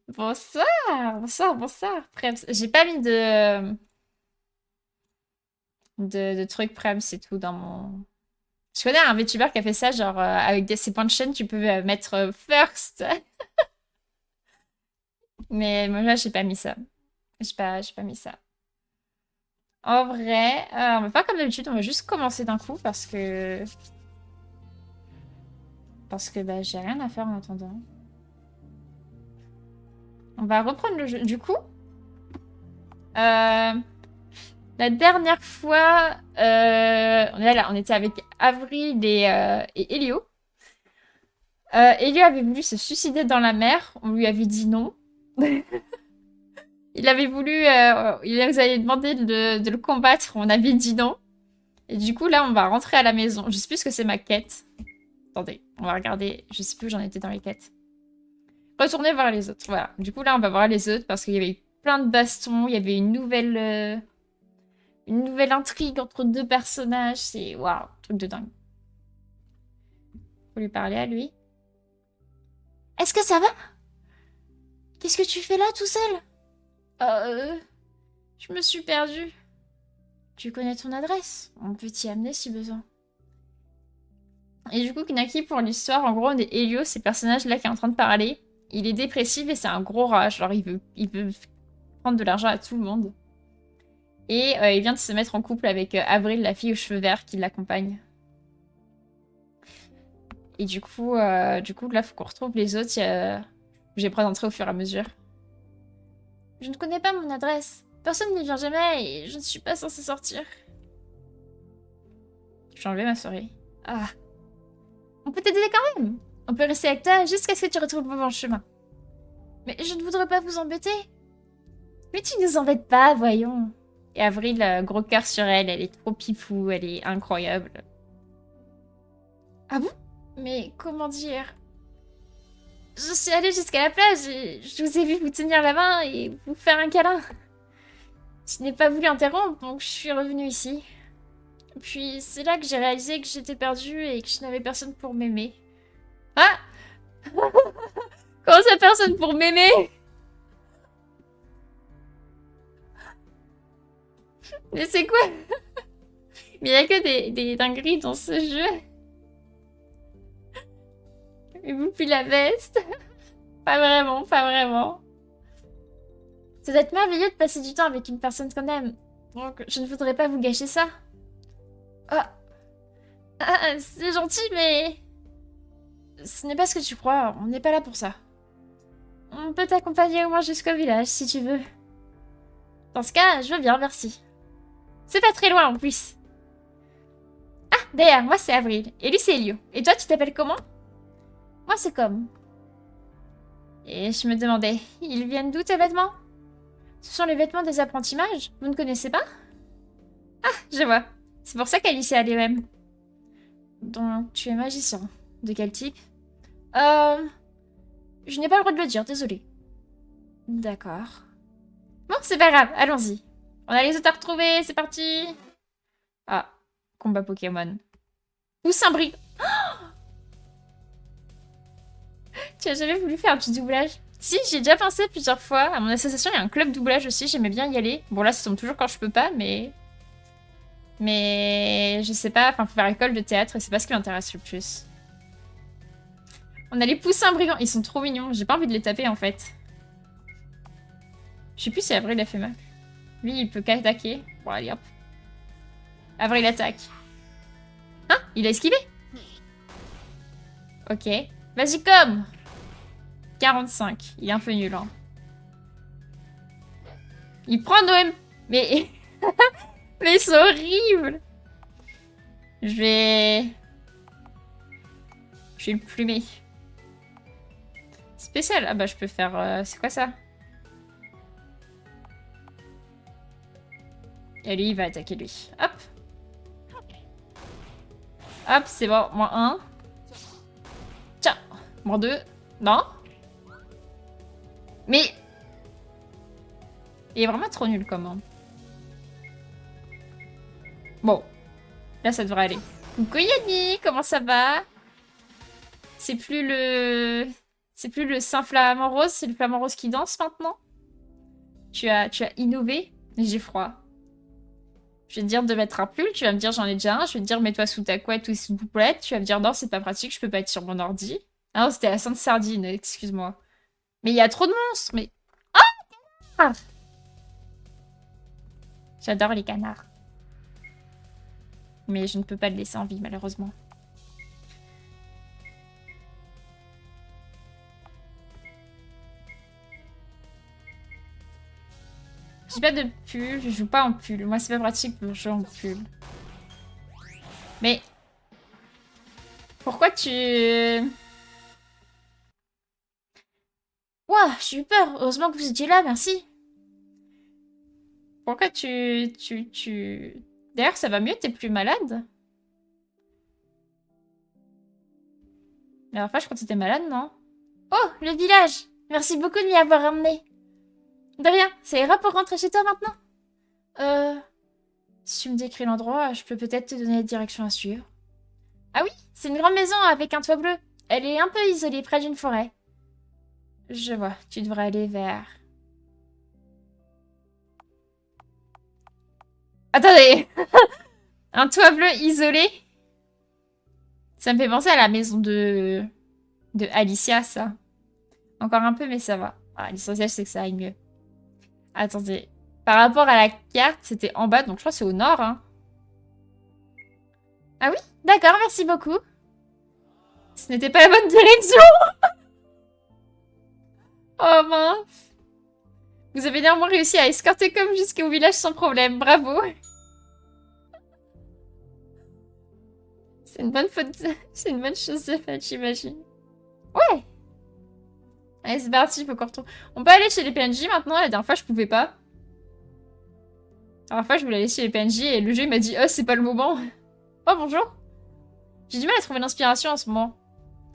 Bonsoir, bonsoir, bonsoir. Prems. J'ai pas mis de trucs Prems, c'est tout dans mon... Je connais un VTuber qui a fait ça, genre avec ses points de chaîne, tu peux mettre first. Mais moi là, j'ai pas mis ça. J'ai pas mis ça. En vrai, on va pas comme d'habitude, on va juste commencer d'un coup parce que... Parce que bah, j'ai rien à faire en attendant. On va reprendre le jeu. Du coup, la dernière fois, on était avec Avril et Elio. Elio avait voulu se suicider dans la mer. On lui avait dit non. Il avait voulu... il nous avait demandé de le combattre. On avait dit non. Et du coup, là, on va rentrer à la maison. Je sais plus ce que c'est ma quête. Attendez, on va regarder. Je sais plus où j'en étais dans les quêtes. Retourner voir les autres. Voilà. Du coup, là, on va voir les autres parce qu'il y avait eu plein de bastons. Il y avait une nouvelle intrigue entre deux personnages. C'est... Waouh, truc de dingue. Faut lui parler à lui. Est-ce que ça va? Qu'est-ce que tu fais là tout seul? Je me suis perdue. Tu connais ton adresse? On peut t'y amener si besoin. Et du coup, Knaki, pour l'histoire, en gros, on est Elio, ce personnage-là qui est en train de parler. Il est dépressif et c'est un gros rage. Genre, il veut prendre de l'argent à tout le monde. Et il vient de se mettre en couple avec Avril, la fille aux cheveux verts qui l'accompagne. Et du coup, là, faut qu'on retrouve les autres. Je les présenterai au fur et à mesure. Je ne connais pas mon adresse. Personne n'y vient jamais et je ne suis pas censée sortir. J'ai enlevé ma souris. Ah. On peut t'aider quand même. On peut rester avec toi jusqu'à ce que tu retrouves le bon chemin. Mais je ne voudrais pas vous embêter. Mais tu nous embêtes pas, voyons. Et Avril, gros cœur sur elle, elle est trop pipou, elle est incroyable. Ah bon? Mais comment dire? Je suis allée jusqu'à la plage et je vous ai vu vous tenir la main et vous faire un câlin. Je n'ai pas voulu interrompre, donc je suis revenue ici. Puis c'est là que j'ai réalisé que j'étais perdue et que je n'avais personne pour m'aimer. Ah! Comment ça, personne pour m'aimer? Mais c'est quoi? Mais il y a que des dingueries dans ce jeu. Et vous puis la veste. Pas vraiment, pas vraiment. Ça doit être merveilleux de passer du temps avec une personne qu'on aime. Donc je ne voudrais pas vous gâcher ça. Ah, c'est gentil, mais... Ce n'est pas ce que tu crois, on n'est pas là pour ça. On peut t'accompagner au moins jusqu'au village, si tu veux. Dans ce cas, je veux bien, merci. C'est pas très loin, en plus. Ah, d'ailleurs, moi c'est Avril, et lui c'est Elio. Et toi, tu t'appelles comment? Moi c'est Com. Et je me demandais, ils viennent d'où tes vêtements? Ce sont les vêtements des apprentis mages? Vous ne connaissez pas? Ah, je vois. C'est pour ça qu'Alice est allée même. Donc, tu es magicien. De quel type? Euh... Je n'ai pas le droit de le dire, désolé. D'accord. Bon, c'est pas grave, allons-y. On a les autres à retrouver, c'est parti. Ah, combat Pokémon. Ou Saint-Brie. Tu as jamais voulu faire un petit doublage? Si, j'ai déjà pensé plusieurs fois. À mon association, il y a un club doublage aussi, j'aimais bien y aller. Bon, là, ça tombe toujours quand je peux pas, mais... Mais je sais pas, enfin, faut faire école de théâtre et c'est pas ce qui m'intéresse le plus. On a les poussins brigands, ils sont trop mignons. J'ai pas envie de les taper en fait. Je sais plus si Avril a fait mal. Lui, il peut qu'attaquer. Bon, allez hop. Avril attaque. Hein? Il a esquivé? Ok. Vas-y, comme 45. Il est un peu nul, hein. Il prend Noëm. Mais... Mais c'est horrible. Je vais... Je vais le plumer. Spécial. Ah bah, je peux faire... C'est quoi ça? Et lui, il va attaquer lui. Hop. Hop, c'est bon. Moins 1. Tiens. Moins 2. Non. Mais... Il est vraiment trop nul, comment. Bon. Là, ça devrait aller. Coucou Yanni, comment ça va? C'est plus le... C'est plus le Saint Flamant Rose, c'est le Flamant Rose qui danse maintenant. Tu as innové. J'ai froid. Je vais te dire de mettre un pull, tu vas me dire j'en ai déjà un. Je vais te dire mets-toi sous ta couette ou sous poupette. Tu vas me dire non, c'est pas pratique, je peux pas être sur mon ordi. Ah non, c'était la Sainte Sardine, excuse-moi. Mais il y a trop de monstres, mais... Ah, j'adore les canards. Mais je ne peux pas le laisser en vie, malheureusement. J'ai pas de pull, je joue pas en pull. Moi, c'est pas pratique pour jouer en pull. Mais... Pourquoi tu... Ouah, j'ai eu peur. Heureusement que vous étiez là, merci. Pourquoi D'ailleurs, ça va mieux, t'es plus malade? La dernière fois, je crois que t'étais malade, non? Oh, le village! Merci beaucoup de m'y avoir ramené. De rien, ça ira pour rentrer chez toi maintenant? Si tu me décris l'endroit, je peux peut-être te donner la direction à suivre. Ah oui, c'est une grande maison avec un toit bleu. Elle est un peu isolée près d'une forêt. Je vois, tu devrais aller vers... Attendez! Un toit bleu isolé? Ça me fait penser à la maison de Alicia, ça. Encore un peu, mais ça va. Ah, l'essentiel, c'est que ça aille mieux. Attendez. Par rapport à la carte, c'était en bas, donc je crois que c'est au nord, hein. Ah oui? D'accord, merci beaucoup. Ce n'était pas la bonne direction. Oh mince. Vous avez néanmoins réussi à escorter comme jusqu'au village sans problème. Bravo. C'est une bonne faute. C'est une bonne chose de faite, j'imagine. Ouais. Allez, c'est parti, faut qu'on retourne. On peut aller chez les PNJ maintenant. La dernière fois, je pouvais pas. La dernière fois, je voulais aller chez les PNJ et le jeu m'a dit « Oh, c'est pas le moment. » Oh, bonjour. J'ai du mal à trouver l'inspiration en ce moment.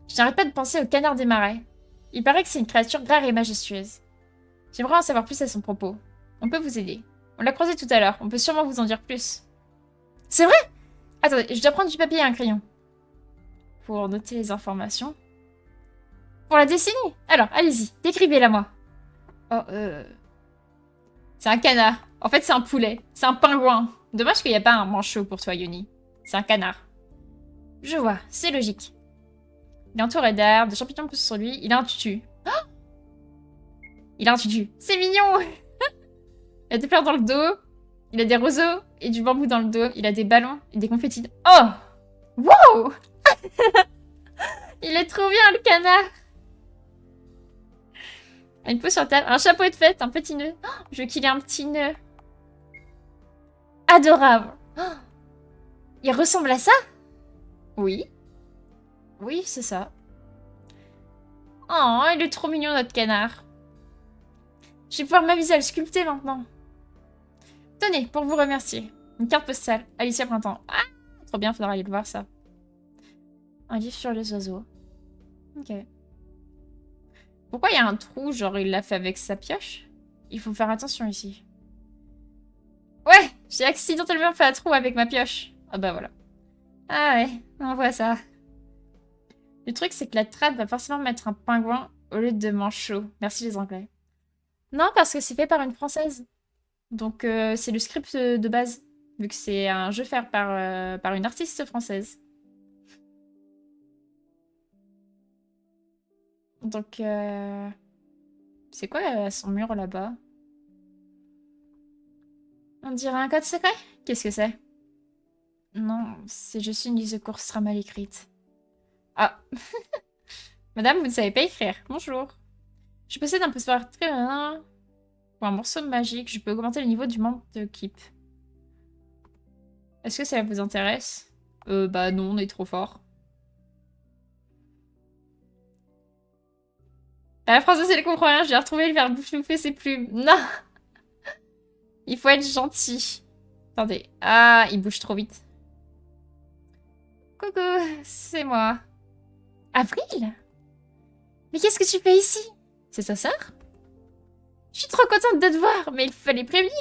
Je n'arrête pas de penser au canard des marais. Il paraît que c'est une créature rare et majestueuse. J'aimerais en savoir plus à son propos. On peut vous aider. On l'a croisé tout à l'heure. On peut sûrement vous en dire plus. C'est vrai? Attendez, je dois prendre du papier et un crayon. Pour noter les informations. Pour la décennie? Alors, allez-y, décrivez-la moi. Oh, c'est un canard. En fait, c'est un poulet. C'est un pingouin. Dommage qu'il n'y a pas un manchot pour toi, Yoni. C'est un canard. Je vois, c'est logique. Il est entouré d'herbes, de champignons poussent sur lui. Il a un tutu. Oh, il a un tutu. C'est mignon. Il a des fleurs dans le dos. Il a des roseaux et du bambou dans le dos. Il a des ballons et des confettis. Oh! Wow! Il est trop bien, le canard! Une peau sur la table. Un chapeau de fête, un petit nœud. Oh, je veux qu'il ait un petit nœud. Adorable. Oh, il ressemble à ça? Oui. Oui, c'est ça. Oh, il est trop mignon, notre canard. Je vais pouvoir m'amuser à le sculpter maintenant. Tenez, pour vous remercier. Une carte postale. Alicia Printemps. Ah, trop bien, faudra aller le voir, ça. Un livre sur les oiseaux. Ok. Pourquoi il y a un trou, genre il l'a fait avec sa pioche? Il faut faire attention ici. Ouais, j'ai accidentellement fait un trou avec ma pioche. Ah bah voilà. Ah ouais, on voit ça. Le truc, c'est que la trad va forcément mettre un pingouin au lieu de manchot. Merci les Anglais. Non, parce que c'est fait par une Française. Donc c'est le script de base. Vu que c'est un jeu fait par une artiste française. Donc c'est quoi son mur là-bas? On dirait un code secret? Qu'est-ce que c'est? Non, c'est juste une liste de courses très mal écrite. Ah. Madame, vous ne savez pas écrire. Bonjour. Je possède un passeport très... Pour un morceau magique, je peux augmenter le niveau du membre de l'équipe. Est-ce que ça vous intéresse? Bah non, on est trop fort. La française, elle comprend rien. Je vais retrouver le faire bouffer ses plumes. Non. Il faut être gentil. Attendez. Ah, il bouge trop vite. Coucou, c'est moi. Avril? Mais qu'est-ce que tu fais ici? C'est ta sœur? Je suis trop contente de te voir, mais il fallait prévenir.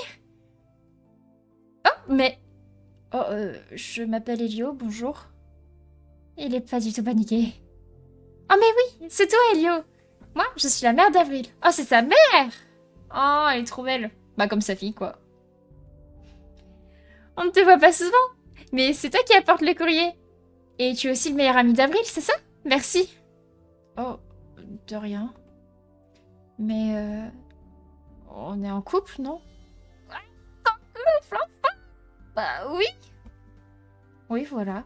Oh, mais... Oh, je m'appelle Elio, bonjour. Il est pas du tout paniqué. Oh mais oui, c'est toi, Elio. Moi, je suis la mère d'Avril. Oh, c'est sa mère! Oh, elle est trop belle. Bah, comme sa fille, quoi. On ne te voit pas souvent, mais c'est toi qui apporte le courrier. Et tu es aussi le meilleur ami d'Avril, c'est ça? Merci. Oh, de rien. Mais, on est en couple, non? En couple, enfin! Bah, oui. Oui, voilà.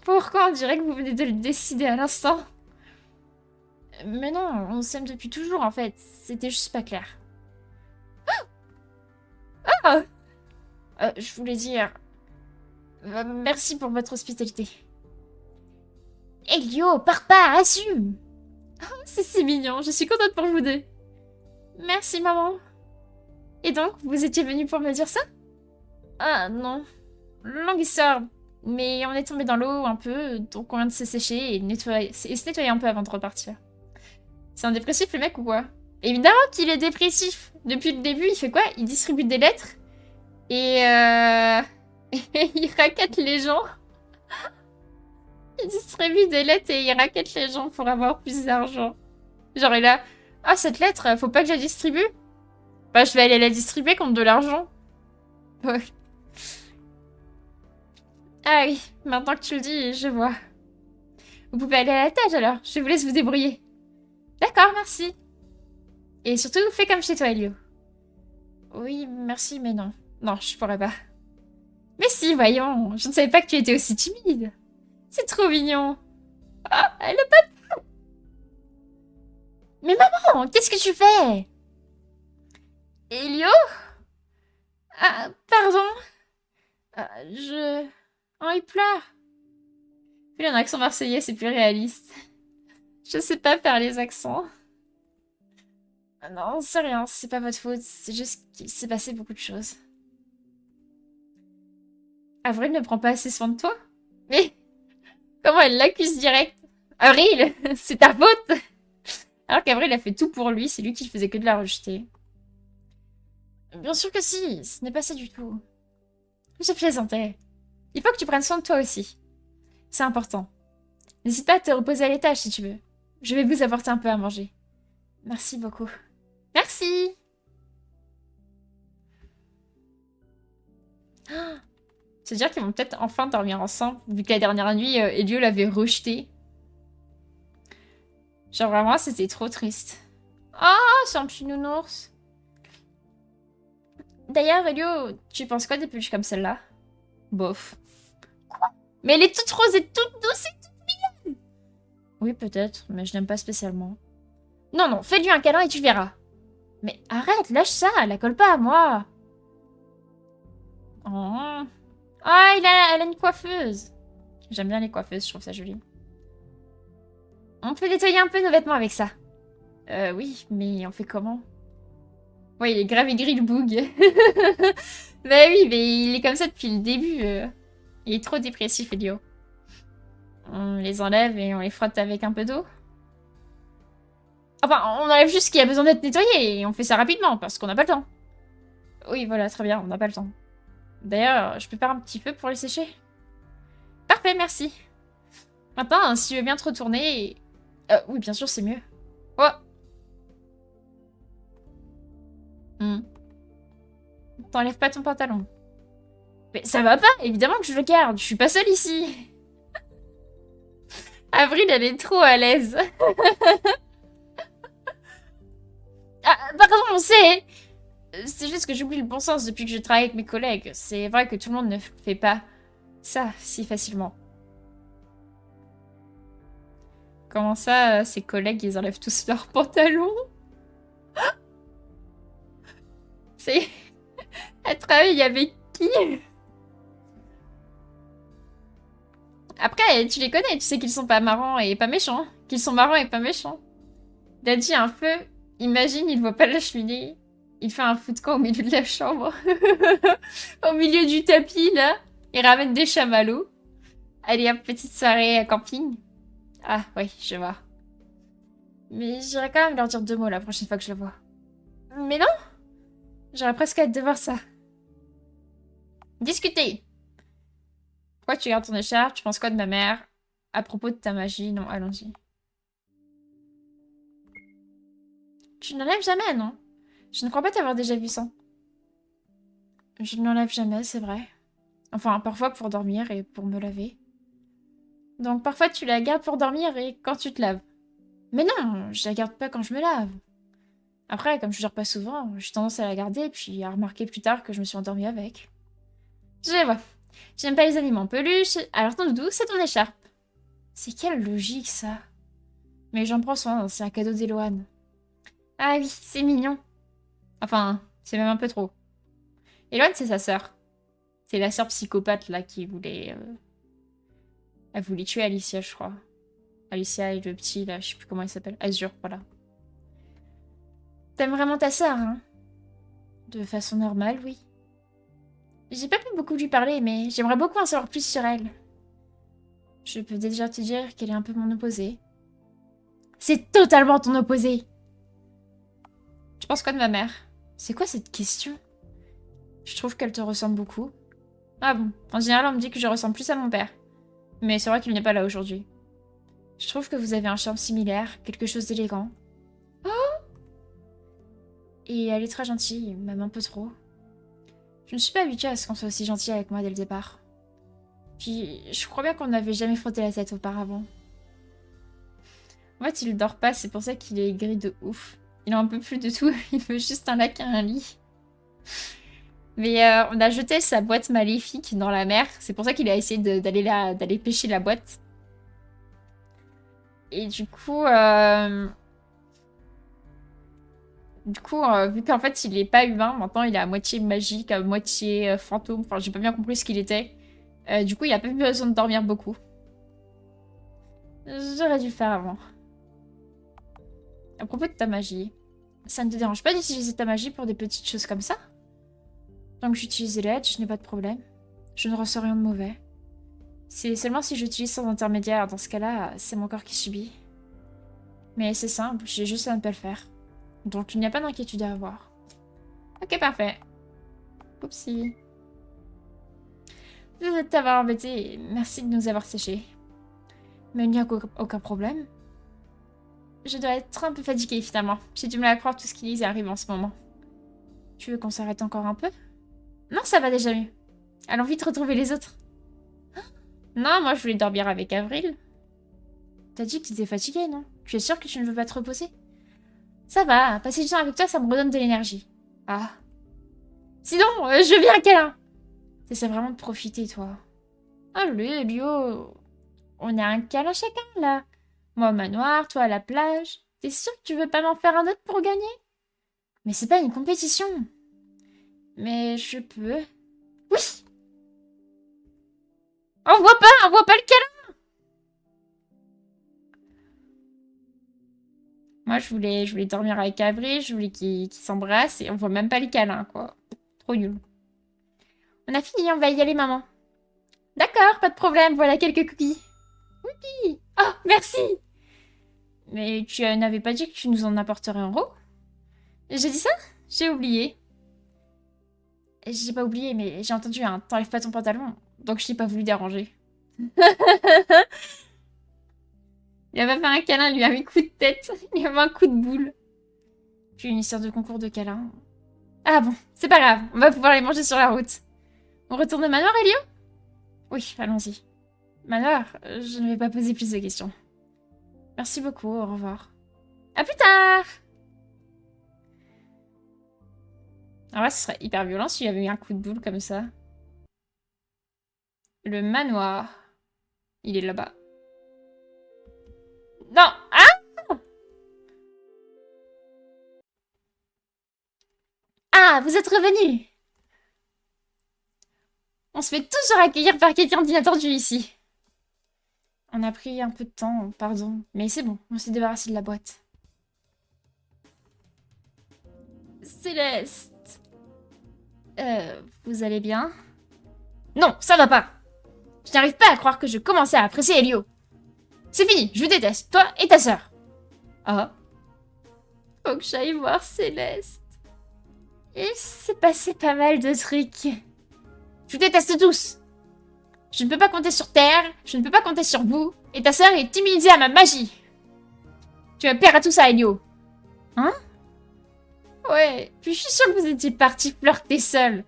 Pourquoi on dirait que vous venez de le décider à l'instant? Mais non, on s'aime depuis toujours, en fait. C'était juste pas clair. Ah! Je voulais dire... merci pour votre hospitalité. Elio, pars pas, assume! Oh, c'est si mignon, je suis contente pour vous deux. Merci, maman. Et donc, vous étiez venu pour me dire ça? Ah, non. Longue histoire. Mais on est tombé dans l'eau un peu, donc on vient de se sécher et se nettoyer un peu avant de repartir. C'est un dépressif, le mec, ou quoi? Évidemment qu'il est dépressif. Depuis le début, il fait quoi? Il distribue des lettres et et il raquette les gens. Il distribue des lettres et il raquette les gens pour avoir plus d'argent. Genre, il a... Ah, cette lettre, faut pas que je la distribue? Bah, je vais aller la distribuer contre de l'argent. Ouais. Ah oui, maintenant que tu le dis, je vois. Vous pouvez aller à la tâche alors, je vous laisse vous débrouiller. D'accord, merci. Et surtout, fais comme chez toi, Elio. Oui, merci, mais non. Non, je pourrais pas. Mais si, voyons, je ne savais pas que tu étais aussi timide. C'est trop mignon. Ah, elle a pas... Mais maman, qu'est-ce que tu fais? Elio? Ah, pardon. Ah, je... Oh, il pleure. Fais un accent marseillais, c'est plus réaliste. Je sais pas faire les accents. Ah non, c'est rien, c'est pas votre faute. C'est juste qu'il s'est passé beaucoup de choses. Avril ne prend pas assez soin de toi? Mais comment elle l'accuse direct? Avril, c'est ta faute! Alors qu'Avril a fait tout pour lui, c'est lui qui faisait que de la rejeter. Bien sûr que si, ce n'est pas ça du tout. Je plaisantais. Il faut que tu prennes soin de toi aussi. C'est important. N'hésite pas à te reposer à l'étage si tu veux. Je vais vous apporter un peu à manger. Merci beaucoup. Merci! C'est-à-dire qu'ils vont peut-être enfin dormir ensemble, vu que la dernière nuit, Elio l'avait rejeté. Genre vraiment, c'était trop triste. Oh, c'est un petit nounours. D'ailleurs, Elio, tu penses quoi des peluches comme celle-là? Bof. Mais elle est toute rose et toute douce et toute mignonne. Oui, peut-être, mais je n'aime pas spécialement. Non, non, fais-lui un câlin et tu verras. Mais arrête, lâche ça, la colle pas à moi. Oh. Ah, elle a une coiffeuse. J'aime bien les coiffeuses, je trouve ça joli. On peut nettoyer un peu nos vêtements avec ça. Oui, mais on fait comment? Ouais, il est grave aigri le boug. Bah oui, mais il est comme ça depuis le début. Il est trop dépressif, Elio. On les enlève et on les frotte avec un peu d'eau. Enfin, on enlève juste ce qui a besoin d'être nettoyé et on fait ça rapidement parce qu'on n'a pas le temps. Oui, voilà, très bien, on n'a pas le temps. D'ailleurs, je prépare un petit peu pour les sécher. Parfait, merci. Maintenant, si tu veux bien te retourner... oui, bien sûr, c'est mieux. Oh. T'enlèves pas ton pantalon. Mais ça va pas, évidemment que je le garde. Je suis pas seule ici. Avril, elle est trop à l'aise. Ah, pardon, c'est juste que j'oublie le bon sens depuis que je travaille avec mes collègues. C'est vrai que tout le monde ne fait pas ça si facilement. Comment ça, ses collègues, ils enlèvent tous leurs pantalons? C'est... Elle travaille avec qui? Après, tu les connais, tu sais qu'ils sont pas marrants et pas méchants. Qu'ils sont marrants et pas méchants. Il a dit un peu, imagine, il voit pas la cheminée. Il fait un foot de camp au milieu de la chambre. Au milieu du tapis, là. Il ramène des chamallows. Allez, hop, petite soirée à camping. Ah, oui, je vois. Mais j'irai quand même leur dire 2 mots la prochaine fois que je le vois. Mais non! J'aurais presque hâte de voir ça. Discuter! Pourquoi tu gardes ton écharpe? Tu penses quoi de ma mère? À propos de ta magie? Non, allons-y. Tu n'enlèves jamais, non? Je ne crois pas t'avoir déjà vu sans. Je ne l'enlève jamais, c'est vrai. Enfin, parfois pour dormir et pour me laver. Donc parfois tu la gardes pour dormir et quand tu te laves. Mais non, je la garde pas quand je me lave. Après, comme je dors pas souvent, j'ai tendance à la garder et puis à remarquer plus tard que je me suis endormie avec. Je vois. Tu n'aimes pas les animaux en peluche, alors ton doudou, c'est ton écharpe. C'est quelle logique, ça? Mais j'en prends soin, c'est un cadeau d'Eloane. Ah oui, c'est mignon. Enfin, c'est même un peu trop. Eloane, c'est sa sœur. C'est la sœur psychopathe, là, qui voulait... Elle voulait tuer Alicia, je crois. Alicia et le petit, là, je sais plus comment il s'appelle. Azur, voilà. T'aimes vraiment ta sœur, hein? De façon normale, oui. J'ai pas pu beaucoup lui parler, mais j'aimerais beaucoup en savoir plus sur elle. Je peux déjà te dire qu'elle est un peu mon opposée. C'est totalement ton opposé! Tu penses quoi de ma mère? C'est quoi cette question? Je trouve qu'elle te ressemble beaucoup. Ah bon, en général on me dit que je ressemble plus à mon père. Mais c'est vrai qu'il n'est pas là aujourd'hui. Je trouve que vous avez un charme similaire, quelque chose d'élégant. Et elle est très gentille, même un peu trop. Je ne suis pas habituée à ce qu'on soit aussi gentil avec moi dès le départ. Puis, je crois bien qu'on n'avait jamais frotté la tête auparavant. En fait, il dort pas, c'est pour ça qu'il est gris de ouf. Il en peut plus de tout, il veut juste un lac et un lit. Mais on a jeté sa boîte maléfique dans la mer, c'est pour ça qu'il a essayé d'aller pêcher la boîte. Et du coup, vu qu'en fait il est pas humain, maintenant il est à moitié magique, à moitié fantôme, enfin j'ai pas bien compris ce qu'il était. Du coup il a pas besoin de dormir beaucoup. J'aurais dû le faire avant. À propos de ta magie, ça ne te dérange pas d'utiliser ta magie pour des petites choses comme ça? Tant que j'utilise l'aide, je n'ai pas de problème. Je ne ressens rien de mauvais. C'est seulement si j'utilise sans intermédiaire, dans ce cas-là, c'est mon corps qui subit. Mais c'est simple, j'ai juste à ne pas le faire. Donc il n'y a pas d'inquiétude à avoir. Ok, parfait. Oupsie. Désolée de t'avoir embêté, merci de nous avoir séchés. Mais il n'y a aucun problème. Je dois être un peu fatiguée finalement. J'ai du mal à croire tout ce qui arrive en ce moment. Tu veux qu'on s'arrête encore un peu? Non, ça va déjà mieux. Allons vite retrouver les autres. Non, moi je voulais dormir avec Avril. T'as dit que tu étais fatiguée, non? Tu es sûre que tu ne veux pas te reposer? Ça va, passer du temps avec toi, ça me redonne de l'énergie. Ah. Sinon, je viens un câlin. T'essaies vraiment de profiter, toi. Allez, Lio. On a un câlin chacun, là. Moi au manoir, toi à la plage. T'es sûr que tu veux pas m'en faire un autre pour gagner? Mais c'est pas une compétition. Mais je peux. Oui! On voit pas le câlin! Moi, je voulais dormir avec Avril, je voulais qu'il s'embrasse et on voit même pas les câlins, quoi. Trop nul. On a fini, on va y aller, maman. D'accord, pas de problème, voilà quelques cookies. Oui! Oh, merci! Mais tu n'avais pas dit que tu nous en apporterais en haut? J'ai dit ça? J'ai oublié. J'ai pas oublié, mais j'ai entendu un t'enlèves pas ton pantalon, donc je t'ai pas voulu déranger. Il avait fait un câlin, il lui a mis un coup de tête, il avait un coup de boule. Puis une histoire de concours de câlins. Ah bon, c'est pas grave, on va pouvoir les manger sur la route. On retourne au manoir, Elio? Oui, allons-y. Manoir, je ne vais pas poser plus de questions. Merci beaucoup, au revoir. À plus tard! En vrai, ce serait hyper violent s'il y avait eu un coup de boule comme ça. Le manoir. Il est là-bas. Non! Ah! Ah, vous êtes revenus! On se fait toujours accueillir par quelqu'un d'inattendu ici. On a pris un peu de temps, pardon. Mais c'est bon, on s'est débarrassé de la boîte. Céleste. Vous allez bien? Non, ça va pas! Je n'arrive pas à croire que je commençais à apprécier Elio. C'est fini, je vous déteste, toi et ta sœur. Ah. Faut que j'aille voir Céleste. Il s'est passé pas mal de trucs. Je vous déteste tous. Je ne peux pas compter sur Terre, je ne peux pas compter sur vous, et ta sœur est immunisée à ma magie. Tu vas perdre à tout ça, Elio. Hein? Ouais, puis je suis sûre que vous étiez partis flirter seul.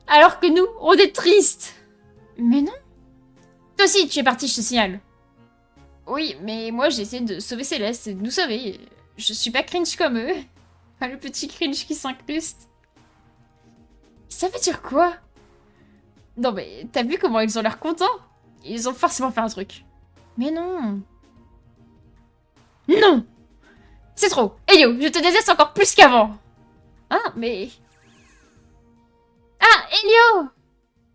Alors que nous, on est tristes. Mais non. Toi aussi, tu es parti, je te signale. Oui, mais moi j'ai essayé de sauver Céleste et de nous sauver. Je suis pas cringe comme eux. Le petit cringe qui s'incruste. Ça veut dire quoi? Non mais, t'as vu comment ils ont l'air contents? Ils ont forcément fait un truc. Mais non. Non! C'est trop. Elio, je te déteste encore plus qu'avant. Hein, mais... Ah, Elio!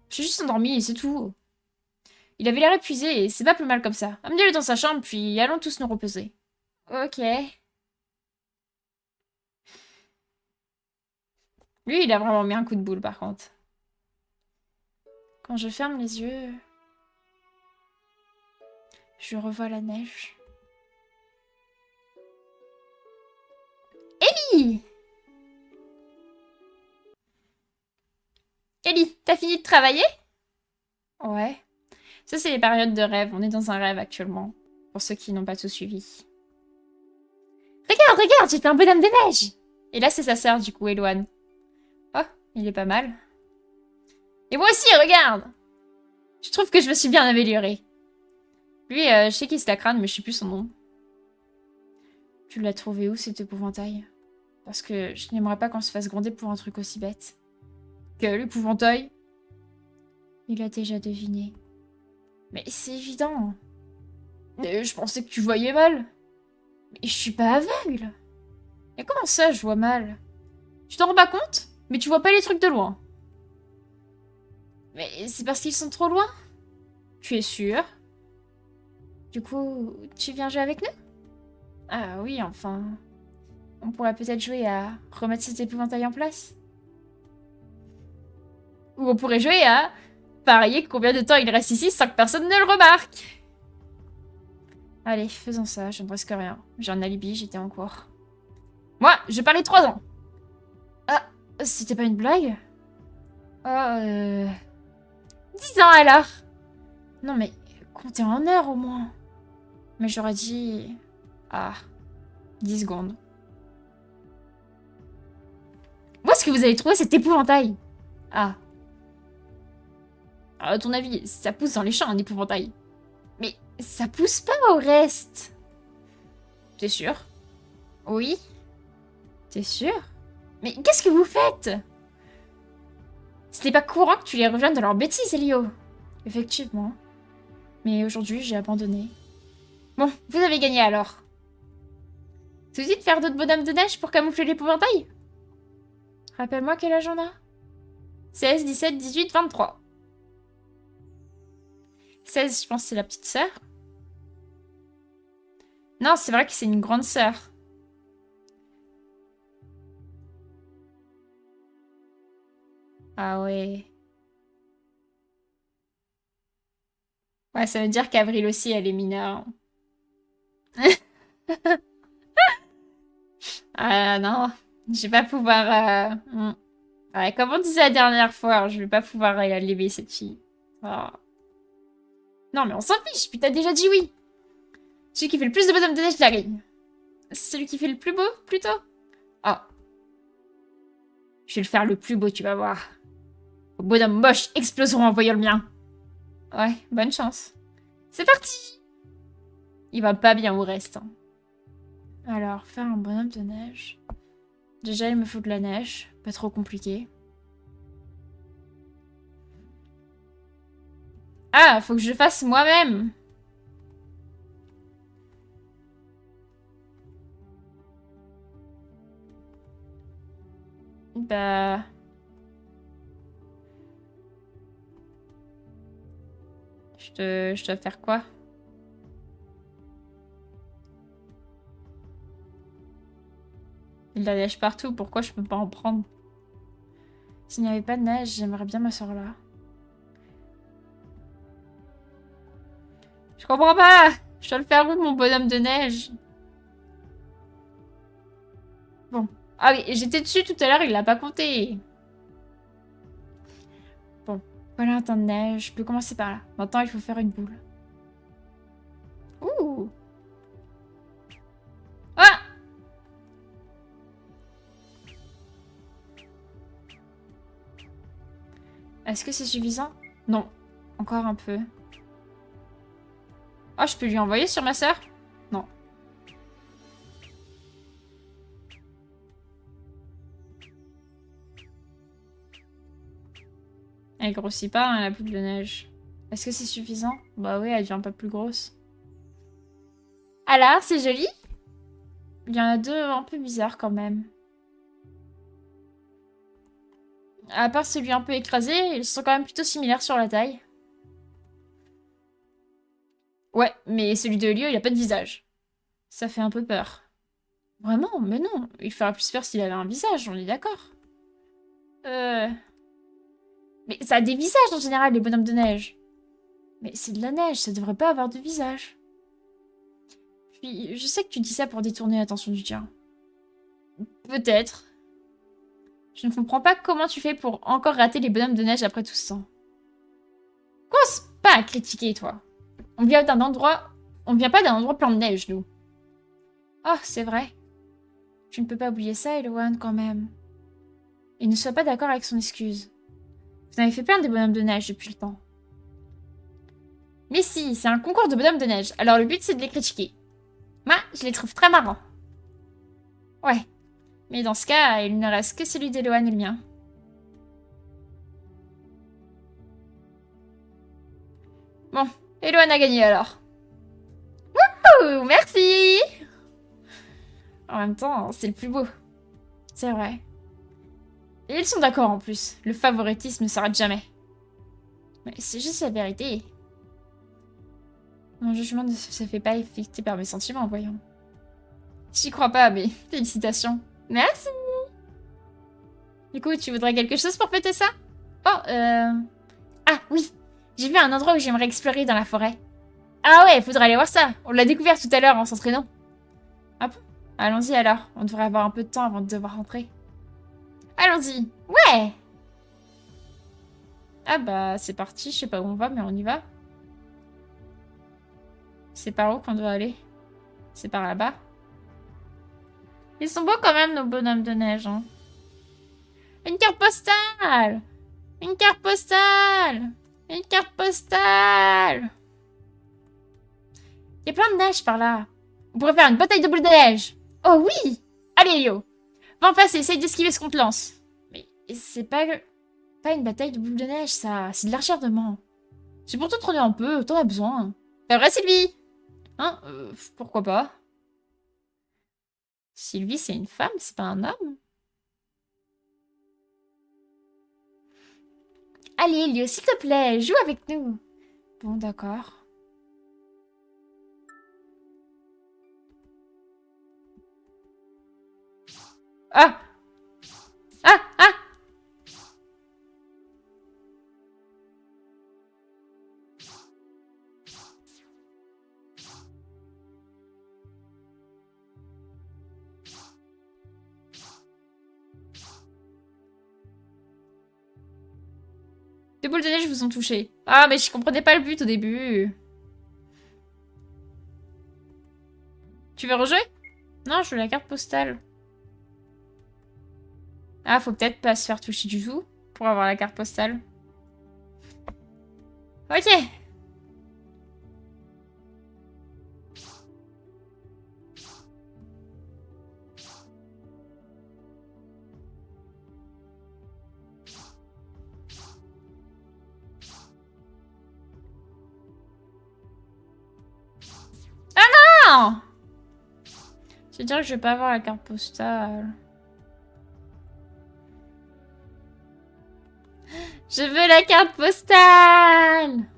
Je suis juste endormie et c'est tout. Il avait l'air épuisé et c'est pas plus mal comme ça. Amenez-le dans sa chambre puis allons tous nous reposer. Ok. Lui, il a vraiment mis un coup de boule par contre. Quand je ferme les yeux, je revois la neige. Ellie! Ellie, t'as fini de travailler? Ouais. Ça, c'est les périodes de rêve. On est dans un rêve actuellement. Pour ceux qui n'ont pas tout suivi. Regarde, regarde, j'ai fait un bonhomme de neige! Et là, c'est sa sœur, du coup, Eloane. Oh, il est pas mal. Et moi aussi, regarde! Je trouve que je me suis bien améliorée. Lui, je sais qu'il se la crâne, mais je sais plus son nom. Tu l'as trouvé où, cet épouvantail? Parce que je n'aimerais pas qu'on se fasse gronder pour un truc aussi bête. Quel épouvantail? Il a déjà deviné. Mais c'est évident. Mais je pensais que tu voyais mal. Mais je suis pas aveugle. Et comment ça, je vois mal? Tu t'en rends pas compte? Mais tu vois pas les trucs de loin. Mais c'est parce qu'ils sont trop loin? Tu es sûr? Du coup, tu viens jouer avec nous? Ah oui, enfin... On pourrait peut-être jouer à remettre cet épouvantail en place. Ou on pourrait jouer à parier combien de temps il reste ici sans que personne ne le remarque. Allez, faisons ça, je ne risque rien. J'ai un alibi, j'étais en cours. Moi, je parlais 3 ans. Ah, c'était pas une blague? Oh, 10 ans alors. Non mais, comptez en heures au moins. Mais j'aurais dit... Ah, 10 secondes. Où est-ce que vous avez trouvé cet épouvantail? Ah. À ton avis, ça pousse dans les champs, un épouvantail. Mais ça pousse pas au reste. T'es sûr? Oui. T'es sûr? Mais qu'est-ce que vous faites? C'était pas courant que tu les rejoignes dans leur bêtise, Elio. Effectivement. Mais aujourd'hui, j'ai abandonné. Bon, vous avez gagné alors. Ça vous dit de faire d'autres bonhommes de neige pour camoufler l'épouvantail? Rappelle-moi quel âge on a. 16, 17, 18, 23. 16, je pense que c'est la petite sœur. Non, c'est vrai que c'est une grande sœur. Ah ouais. Ouais, ça veut dire qu'Avril aussi, elle est mineure. Ah non, je vais pas pouvoir... Ouais, comme on disait la dernière fois, je vais pas pouvoir lever cette fille. Ah. Non, mais on s'en fiche, puis t'as déjà dit oui. Celui qui fait le plus de bonhomme de neige la gagne. Celui qui fait le plus beau, plutôt. Ah. Je vais le faire le plus beau, tu vas voir. Vos bonhommes moches exploseront en voyant le mien. Ouais, bonne chance. C'est parti! Il va pas bien au reste. Hein. Alors, faire un bonhomme de neige. Déjà, il me faut de la neige. Pas trop compliqué. Ah, faut que je le fasse moi-même. Bah... Je dois faire quoi? Il y a de la neige partout, pourquoi je peux pas en prendre? S'il n'y avait pas de neige, j'aimerais bien m'asseoir là. Je comprends pas! Je dois le faire où, mon bonhomme de neige? Bon. Ah oui, j'étais dessus tout à l'heure, il l'a pas compté. Bon. Voilà un temps de neige, je peux commencer par là. Maintenant, il faut faire une boule. Ouh! Ah! Est-ce que c'est suffisant? Non. Encore un peu. Oh, je peux lui envoyer sur ma sœur? Non. Elle grossit pas, hein, la boule de neige. Est-ce que c'est suffisant? Bah oui, elle devient pas plus grosse. Alors, c'est joli? Il y en a deux un peu bizarres quand même. À part celui un peu écrasé, ils sont quand même plutôt similaires sur la taille. Ouais, mais celui de Elio, il a pas de visage. Ça fait un peu peur. Vraiment? Mais non, il ferait plus peur s'il avait un visage, on est d'accord. Euh... Mais ça a des visages en général, les bonhommes de neige. Mais c'est de la neige, ça devrait pas avoir de visage. Puis, je sais que tu dis ça pour détourner l'attention du tien. Peut-être. Je ne comprends pas comment tu fais pour encore rater les bonhommes de neige après tout ce temps. Commence pas à critiquer, toi. On vient d'un endroit... On vient pas d'un endroit plein de neige, nous. Oh, c'est vrai. Tu ne peux pas oublier ça, Eloane, quand même. Et ne sois pas d'accord avec son excuse. Vous avez fait plein des bonhommes de neige depuis le temps. Mais si, c'est un concours de bonhommes de neige, alors le but c'est de les critiquer. Moi, je les trouve très marrants. Ouais. Mais dans ce cas, il ne reste que celui d'Eloane et le mien. Bon, Eloane a gagné alors. Ouh, merci! En même temps, c'est le plus beau. C'est vrai. Et ils sont d'accord en plus. Le favoritisme ne s'arrête jamais. Mais c'est juste la vérité. Mon jugement ne se fait pas affecter par mes sentiments, voyons. J'y crois pas, mais félicitations. Merci! Du coup, tu voudrais quelque chose pour fêter ça? Oh, Ah, oui! J'ai vu un endroit où j'aimerais explorer dans la forêt. Ah ouais, faudrait aller voir ça. On l'a découvert tout à l'heure en s'entraînant. Ah bon? Allons-y alors. On devrait avoir un peu de temps avant de devoir rentrer. Allons-y. Ouais! Ah bah, c'est parti. Je sais pas où on va, mais on y va. C'est par où qu'on doit aller? C'est par là-bas. Ils sont beaux quand même, nos bonhommes de neige. Hein. Une carte postale! Une carte postale! Une carte postale! Il y a plein de neige par là. On pourrait faire une bataille de boules de neige. Oh oui! Allez, Léo. Va en face et essaye d'esquiver ce qu'on te lance. Mais c'est pas une bataille de boules de neige, ça. C'est de l'acharnement. C'est pour te traîner un peu, t'en as besoin. Pas vrai, Sylvie? Hein? Pourquoi pas? Sylvie, c'est une femme, c'est pas un homme. Allez, Léo, s'il te plaît, joue avec nous. Bon, d'accord. Ah! Ah! Ah! Deux boules de neige vous ont touché. Ah, mais je comprenais pas le but au début. Tu veux rejouer? Non, je veux la carte postale. Ah, faut peut-être pas se faire toucher du tout pour avoir la carte postale. Ok. Non! Je veux dire que je vais pas avoir la carte postale. Je veux la carte postale!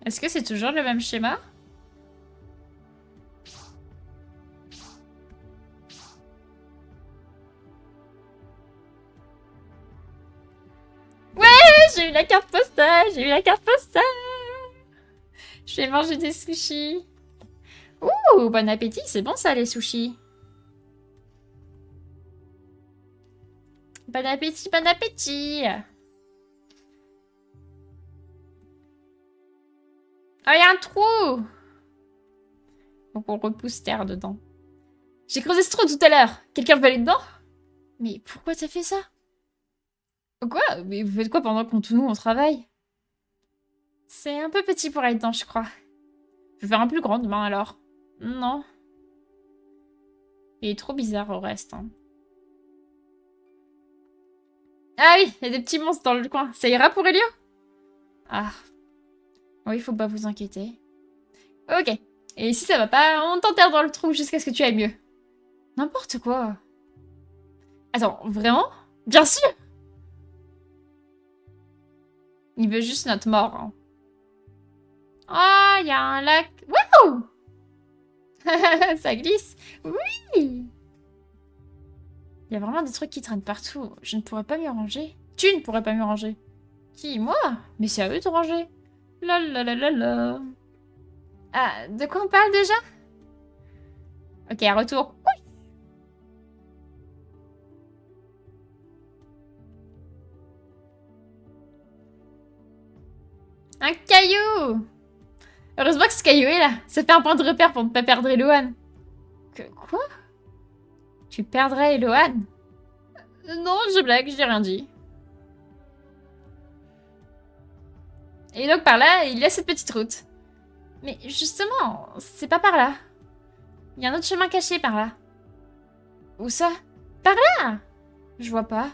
Est-ce que c'est toujours le même schéma? Ouais, j'ai eu la carte postale! J'ai eu la carte postale! Je vais manger des sushis. Ouh, bon appétit, c'est bon ça les sushis. Bon appétit, bon appétit. Ah, il y a un trou! Donc on repousse terre dedans. J'ai creusé ce trou tout à l'heure. Quelqu'un veut aller dedans? Mais pourquoi t'as fait ça? Quoi? Mais vous faites quoi pendant qu'on tout nous on travaille? C'est un peu petit pour être dedans, je crois. Je vais faire un plus grand demain alors. Non. Il est trop bizarre au reste. Hein. Ah oui, il y a des petits monstres dans le coin. Ça ira pour Elio? Ah. Oui, faut pas vous inquiéter. Ok. Et si ça va pas, on t'enterre dans le trou jusqu'à ce que tu ailles mieux. N'importe quoi. Attends, vraiment? Bien sûr! Il veut juste notre mort. Hein. Oh, il y a un lac. Wouhou! Ça glisse. Oui! Il y a vraiment des trucs qui traînent partout. Je ne pourrais pas m'y ranger. Tu ne pourrais pas m'y ranger. Qui, moi? Mais c'est à eux de ranger. La la la la la. Ah, de quoi on parle déjà? Ok, retour. Oui. Un caillou! Heureusement que ce caillou est là. Ça fait un point de repère pour ne pas perdre Eloane. Quoi? Tu perdrais Eloane? Non, je blague, j'ai rien dit. Et donc par là, il y a cette petite route. Mais justement, c'est pas par là. Il y a un autre chemin caché par là. Où ça? Par là! Je vois pas.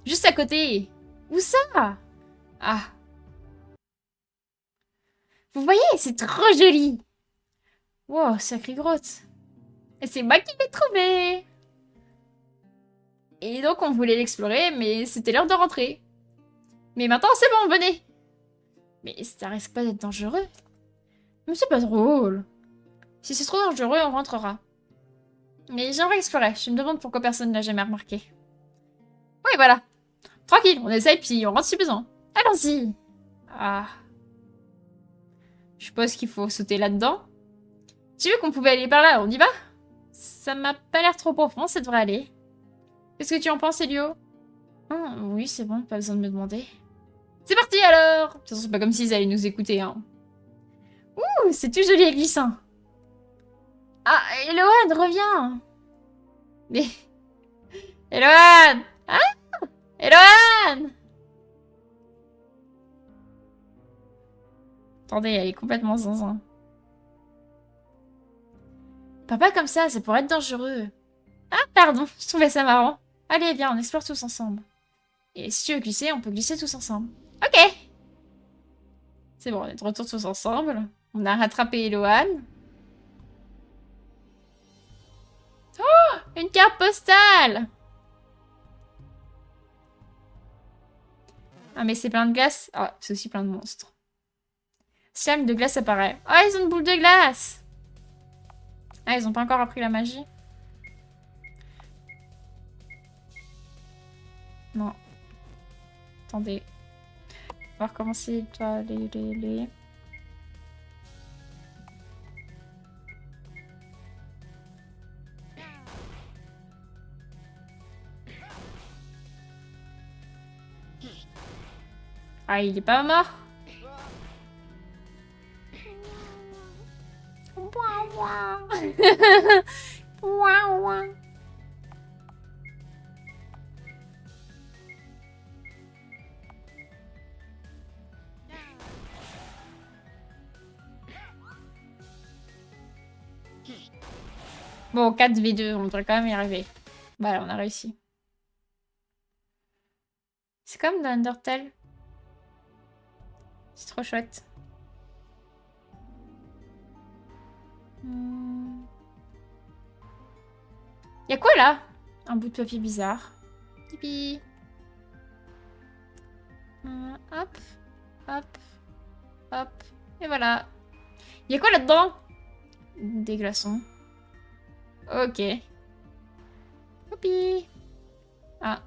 Juste à côté. Où ça? Ah. Vous voyez, c'est trop joli. Wow, sacrée grotte. Et c'est moi qui l'ai trouvée. Et donc on voulait l'explorer, mais c'était l'heure de rentrer. Mais maintenant c'est bon, venez. Mais ça risque pas d'être dangereux. Mais c'est pas drôle. Si c'est trop dangereux, on rentrera. Mais j'aimerais explorer. Je me demande pourquoi personne ne l'a jamais remarqué. Oui, voilà. Tranquille, on essaye puis on rentre si besoin. Allons-y. Ah. Je suppose qu'il faut sauter là-dedans. Tu veux qu'on pouvait aller par là, on y va? Ça m'a pas l'air trop profond, ça devrait aller. Qu'est-ce que tu en penses, Elio? Ah, oui, c'est bon, pas besoin de me demander. C'est parti alors! De toute façon, c'est pas comme s'ils allaient nous écouter, hein. Ouh, c'est tout joli et glissant. Ah, Eloane, reviens! Mais... Eloane! Hein? Eloane! Attendez, elle est complètement zinzin. Papa comme ça pourrait être dangereux. Ah, pardon, je trouvais ça marrant. Allez, viens, on explore tous ensemble. Et si tu veux glisser, on peut glisser tous ensemble. Ok! C'est bon, on est de retour tous ensemble. On a rattrapé Eloane. Oh! Une carte postale! Ah, mais c'est plein de glace. Ah, c'est aussi plein de monstres. Slime de glace apparaît. Oh, ils ont une boule de glace! Ah, ils ont pas encore appris la magie? Non. Attendez. On va recommencer. Toi, les... Ah, il est pas mort? Bon, 4v2, on devrait quand même y arriver. Voilà, on a réussi. C'est comme dans Undertale. C'est trop chouette. Y'a quoi là? Un bout de papier bizarre. Tipi. Hop. Hop. Hop. Et voilà. Y'a quoi là-dedans? Des glaçons. Ok. Youpi. Ah.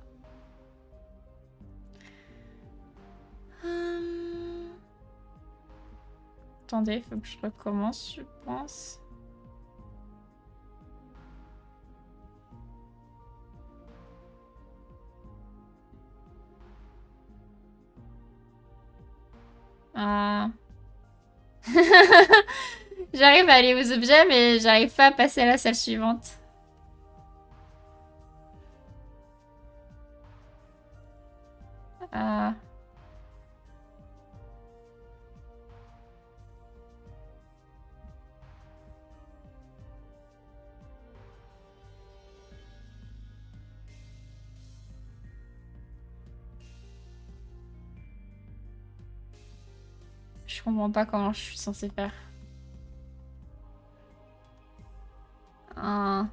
Attendez, faut que je recommence, je pense. Ah. J'arrive à aller aux objets, mais j'arrive pas à passer à la salle suivante. Ah. Je comprends pas comment je suis censée faire. Ah.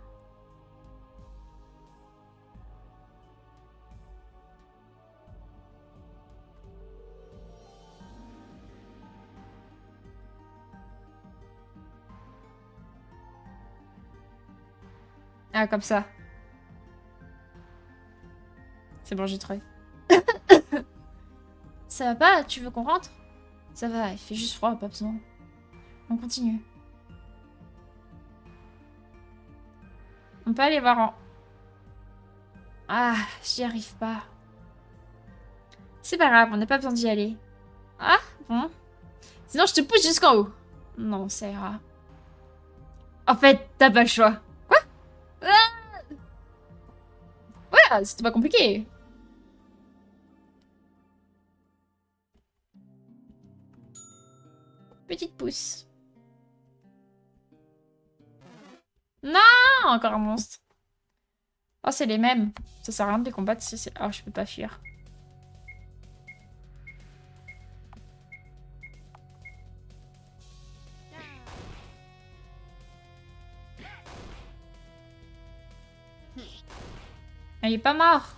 Ah, comme ça. C'est bon, j'ai trouvé. Ça va pas? Tu veux qu'on rentre? Ça va, il fait juste froid, pas besoin. On continue. On peut aller voir en... Ah, j'y arrive pas. C'est pas grave, on n'a pas besoin d'y aller. Ah, bon. Sinon, je te pousse jusqu'en haut. Non, ça ira. En fait, t'as pas le choix. Quoi? Ah, ouais, c'était pas compliqué. Petite pousse. Non, encore un monstre. Oh, c'est les mêmes. Ça sert à rien de les combattre si c'est... Oh, je peux pas fuir. Il est pas mort.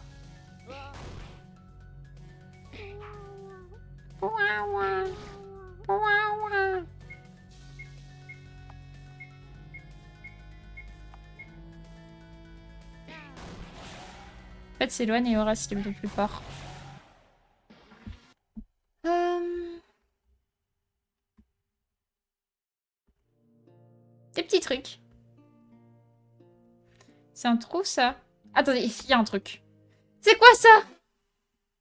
En fait, c'est Loan et Horace le plus fort. Des petits trucs. C'est un trou, ça? Attendez, il y a un truc. C'est quoi, ça?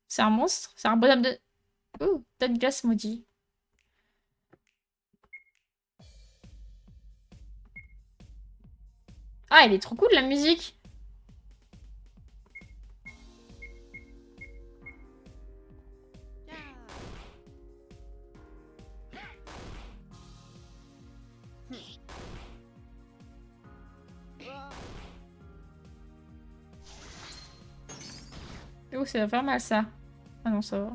C'est un monstre? C'est un bonhomme de... Ouh, tas de glace maudit. Ah, elle est trop cool, la musique. Oh, ça va faire mal, ça. Ah non, ça va.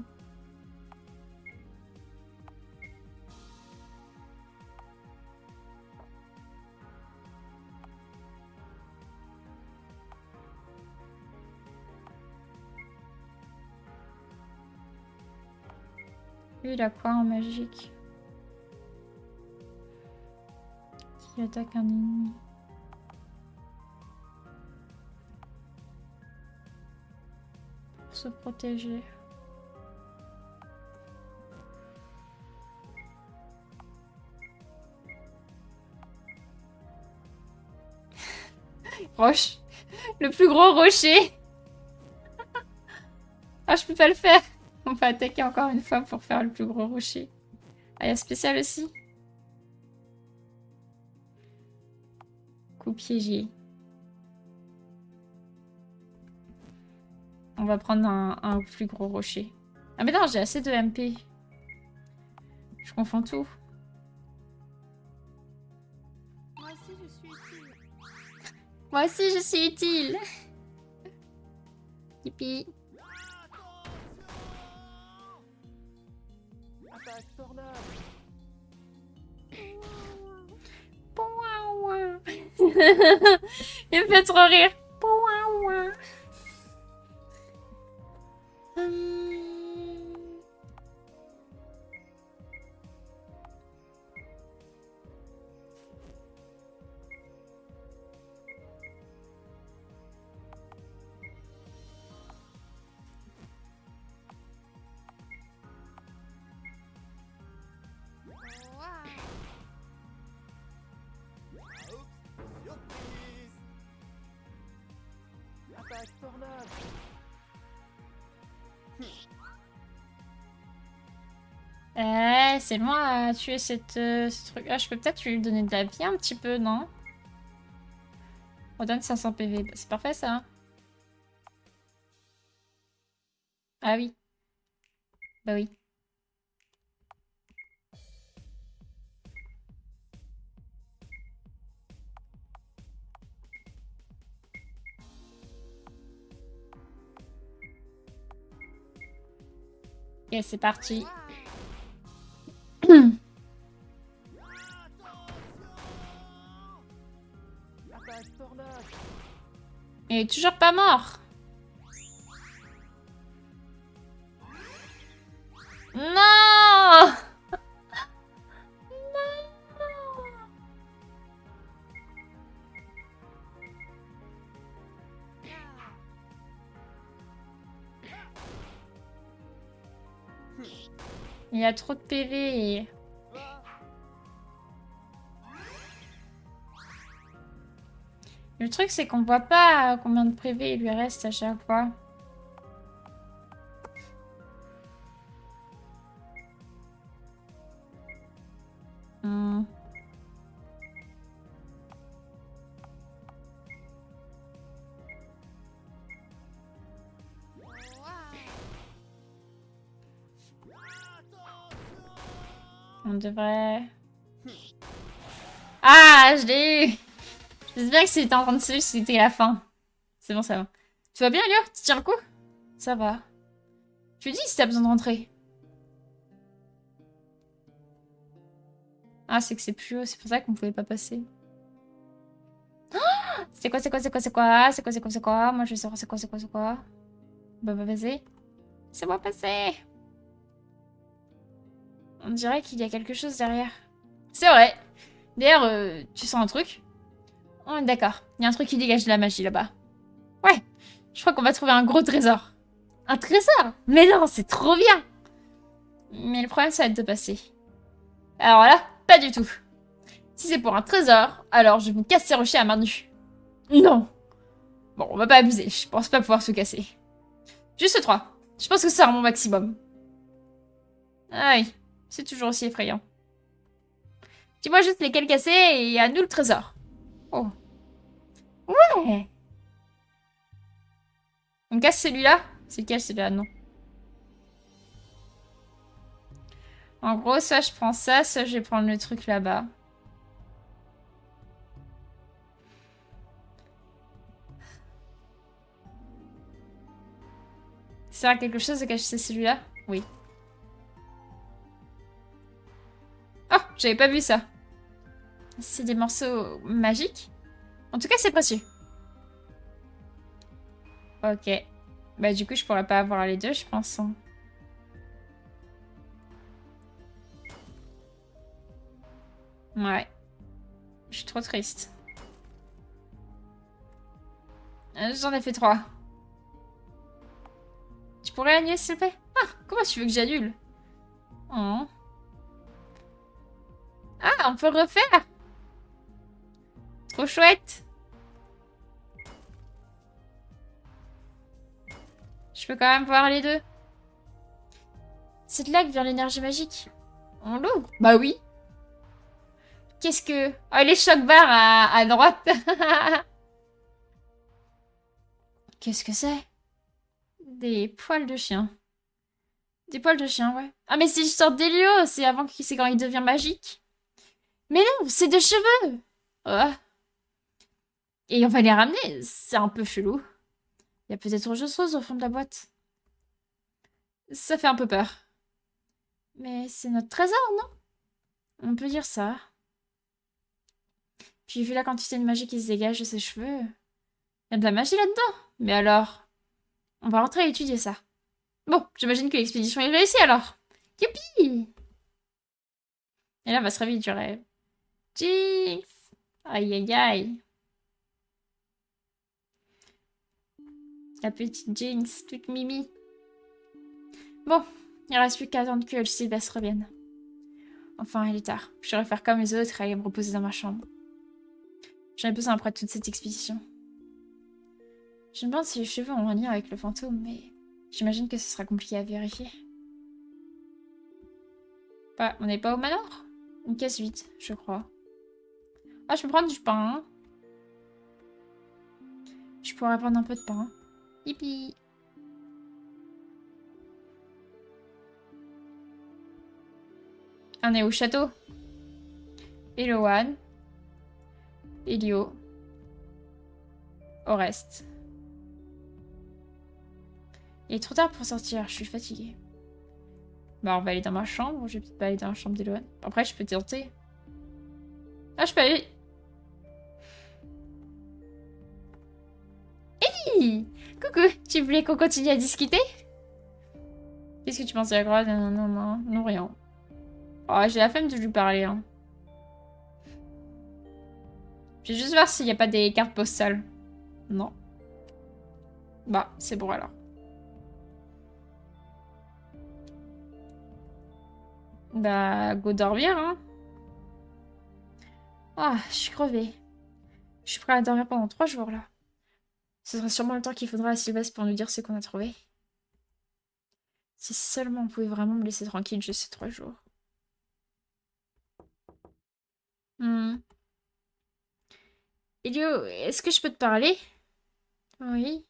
Lui, il a quoi en magique? Qui attaque un ennemi. Pour se protéger. Roche. Le plus gros rocher. Ah, je peux pas le faire. On peut attaquer encore une fois pour faire le plus gros rocher. Ah, il y a spécial aussi. Coup piégé. On va prendre un plus gros rocher. Ah mais non, j'ai assez de MP. Je confonds tout. Moi aussi, je suis utile. Moi aussi, je suis utile. Yippee. Attaque tornade. Il me fait trop rire. Surprise. Attaque tornade. Ouais, c'est loin à tuer ce truc. Ah, je peux peut-être lui donner de la vie un petit peu, non? On donne 500 PV. Bah, c'est parfait, ça. Ah oui. Bah oui. Ok, c'est parti. Attaque tornade. Il est toujours pas mort. Non! Il y a trop de PV. Le truc, c'est qu'on voit pas combien de PV il lui reste à chaque fois. Hmm. On devrait... Ah, je l'ai eu! J'espère que c'était en train de se c'était la fin. C'est bon, ça va. Tu vas bien, Lior? Tu tiens le coup? Ça va. Tu lui dis si t'as besoin de rentrer. Ah, c'est que c'est plus haut, c'est pour ça qu'on pouvait pas passer. C'est quoi, c'est quoi, c'est quoi, c'est quoi? C'est quoi, c'est quoi, c'est quoi? Moi, je vais savoir c'est quoi, c'est quoi, c'est quoi? Bah, vas-y. C'est moi passer. On dirait qu'il y a quelque chose derrière. C'est vrai. D'ailleurs, tu sens un truc? On est d'accord. Il y a un truc qui dégage de la magie là-bas. Ouais. Je crois qu'on va trouver un gros trésor. Un trésor? Mais non, c'est trop bien. Mais le problème, ça va être de passer. Alors là, pas du tout. Si c'est pour un trésor, alors je vous casse ces rochers à main nue. Non. Bon, on va pas abuser. Je pense pas pouvoir se casser. Juste 3. Je pense que ça sera mon maximum. Ah oui. C'est toujours aussi effrayant. Dis-moi juste lesquels casser et à nous le trésor. Oh. Ouais. On casse celui-là? C'est lequel celui-là? Non. En gros, soit je prends ça, soit je vais prendre le truc là-bas. Ça sert à quelque chose de cacher celui-là? Oui. Oh, j'avais pas vu ça. C'est des morceaux magiques. En tout cas, c'est précieux. Ok. Bah du coup, je pourrais pas avoir les deux, je pense. Hein. Ouais. Je suis trop triste. J'en ai fait 3. Tu pourrais annuler, s'il te plaît? Ah, comment tu veux que j'annule? Oh. Ah, on peut refaire? Trop chouette. Je peux quand même voir les deux. C'est de là que vient l'énergie magique. On l'ouvre? Bah oui. Qu'est-ce que... Oh, les chocs barres à droite. Qu'est-ce que c'est? Des poils de chien. Des poils de chien, ouais. Ah, mais c'est une sorte d'Hélio. C'est avant que c'est quand il devient magique. Mais non, c'est des cheveux. Oh. Et on va les ramener. C'est un peu chelou. Il y a peut-être autre chose au fond de la boîte. Ça fait un peu peur. Mais c'est notre trésor, non? On peut dire ça. Puis vu la quantité de magie qui se dégage de ses cheveux, il y a de la magie là-dedans. Mais alors, on va rentrer et étudier ça. Bon, j'imagine que l'expédition est réussie alors. Youpi! Et là, on va se réveiller du rêve. Jinx! Aïe aïe aïe. La petite Jinx, toute mimi. Bon, il ne reste plus qu'à attendre que Sylvestre revienne. Enfin, il est tard. Je devrais faire comme les autres et aller me reposer dans ma chambre. J'en ai besoin après toute cette expédition. Je me demande si les cheveux ont un lien avec le fantôme, mais j'imagine que ce sera compliqué à vérifier. On n'est pas au manoir? Une caisse vide, je crois. Ah, je peux prendre du pain. Je pourrais prendre un peu de pain. Yippee. On est au château. Eloane. Elio. Oreste. Il est trop tard pour sortir, je suis fatiguée. Bah, on va aller dans ma chambre. Je vais peut-être pas aller dans la chambre d'Eloane. Après, je peux tenter. Ah, je peux aller. Hey, coucou, tu voulais qu'on continue à discuter? Qu'est-ce que tu pensais à quoi? Non, non, non, non, rien. Oh, j'ai la flemme de lui parler. Hein. Je vais juste voir s'il n'y a pas des cartes postales. Non. Bah, c'est bon alors. Bah, go dormir, hein. Ah, je suis crevée. Je suis prête à dormir pendant 3 jours, là. Ce sera sûrement le temps qu'il faudra à Sylvestre pour nous dire ce qu'on a trouvé. Si seulement on pouvait vraiment me laisser tranquille juste ces 3 jours. Elio, est-ce que je peux te parler? Oui.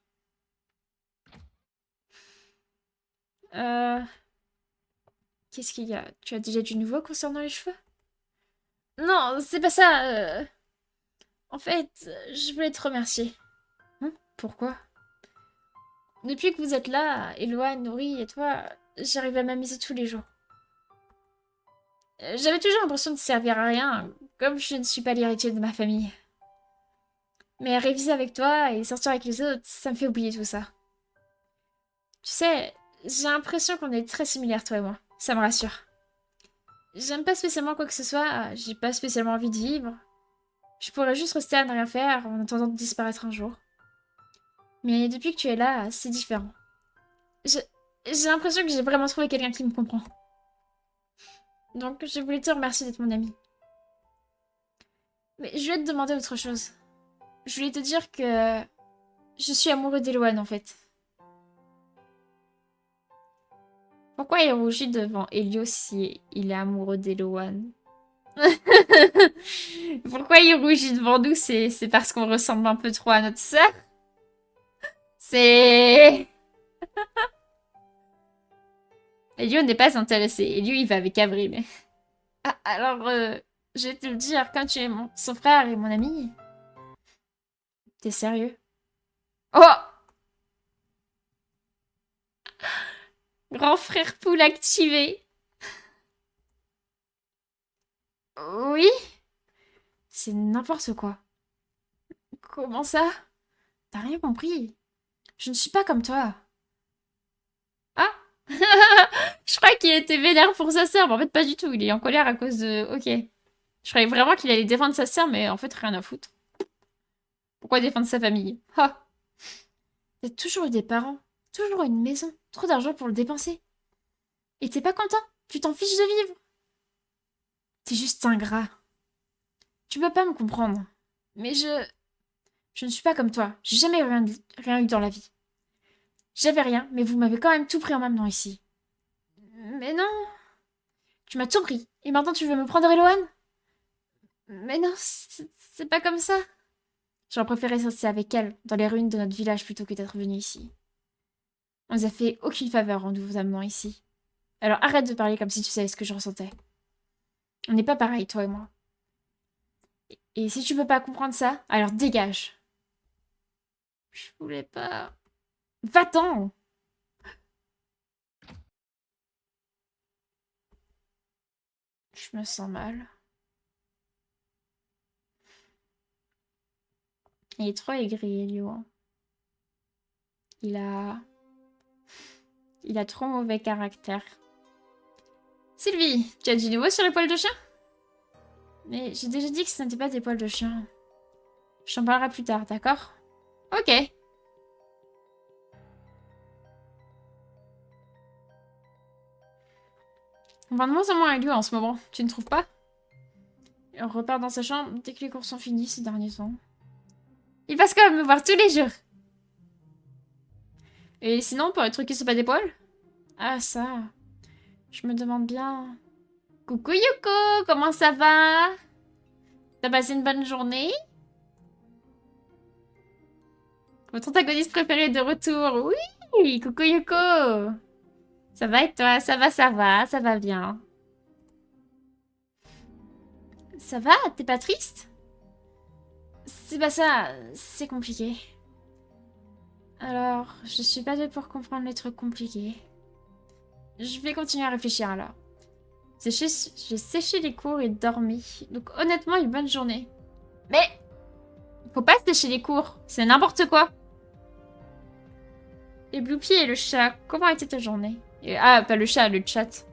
Qu'est-ce qu'il y a? Tu as déjà du nouveau concernant les cheveux? Non, c'est pas ça. En fait, je voulais te remercier. Hein? Pourquoi? Depuis que vous êtes là, Eloane, Nouri et toi, j'arrive à m'amuser tous les jours. J'avais toujours l'impression de servir à rien, comme je ne suis pas l'héritier de ma famille. Mais réviser avec toi et sortir avec les autres, ça me fait oublier tout ça. Tu sais, j'ai l'impression qu'on est très similaires, toi et moi. Ça me rassure. J'aime pas spécialement quoi que ce soit, j'ai pas spécialement envie de vivre. Je pourrais juste rester à ne rien faire en attendant de disparaître un jour. Mais depuis que tu es là, c'est différent. J'ai l'impression que j'ai vraiment trouvé quelqu'un qui me comprend. Donc je voulais te remercier d'être mon ami. Mais je voulais te demander autre chose. Je voulais te dire que je suis amoureux d'Eloane en fait. Pourquoi il rougit devant Elio si il est amoureux d'Eloane? Pourquoi il rougit devant nous? C'est parce qu'on ressemble un peu trop à notre sœur? C'est... Elio n'est pas intéressé. Elio, il va avec Avril. Ah, alors, je vais te le dire, quand tu es son frère et mon ami... T'es sérieux? Oh! Grand frère poule activé. Oui? C'est n'importe quoi. Comment ça? T'as rien compris. Je ne suis pas comme toi. Ah? Je croyais qu'il était vénère pour sa sœur, mais en fait pas du tout. Il est en colère à cause de... Ok. Je croyais vraiment qu'il allait défendre sa sœur, mais en fait rien à foutre. Pourquoi défendre sa famille? Ah! T'as toujours eu des parents, toujours une maison, trop d'argent pour le dépenser. Et t'es pas content? Tu t'en fiches de vivre? T'es juste ingrat. Tu peux pas me comprendre. Mais je ne suis pas comme toi. J'ai jamais rien eu dans la vie. J'avais rien, mais vous m'avez quand même tout pris en m'amenant ici. Mais non. Tu m'as tout pris. Et maintenant tu veux me prendre Eloane? Mais non, c'est pas comme ça. J'aurais préféré rester avec elle, dans les ruines de notre village, plutôt que d'être venu ici. On nous a fait aucune faveur en nous vous amenant ici. Alors arrête de parler comme si tu savais ce que je ressentais. On n'est pas pareil, toi et moi. Et si tu peux pas comprendre ça, alors dégage. Je voulais pas... Va-t'en! Je me sens mal. Il est trop aigri, Elio. Il a... Il a trop mauvais caractère. Sylvie, tu as du nouveau sur les poils de chien? Mais j'ai déjà dit que ce n'était pas des poils de chien. Je t'en parlerai plus tard, d'accord? Ok. On va de moins en moins à lui en ce moment, tu ne trouves pas? Et on repart dans sa chambre dès que les cours sont finis ces derniers temps. Il passe quand même me voir tous les jours. Et sinon, pour les trucs qui sont pas des poils? Ah ça, je me demande bien... Coucou Yoko, comment ça va? T'as passé une bonne journée? Votre antagoniste préféré est de retour. Oui, coucou Yoko. Ça va et toi? Ça va bien. Ça va? T'es pas triste? C'est pas ça, c'est compliqué. Alors, je suis pas douée pour comprendre les trucs compliqués. Je vais continuer à réfléchir alors. J'ai séché les cours et dormi. Donc honnêtement, une bonne journée. Mais faut pas sécher les cours, c'est n'importe quoi. Et Bloopy et le chat, comment a été ta journée? Ah, pas le chat, le chat.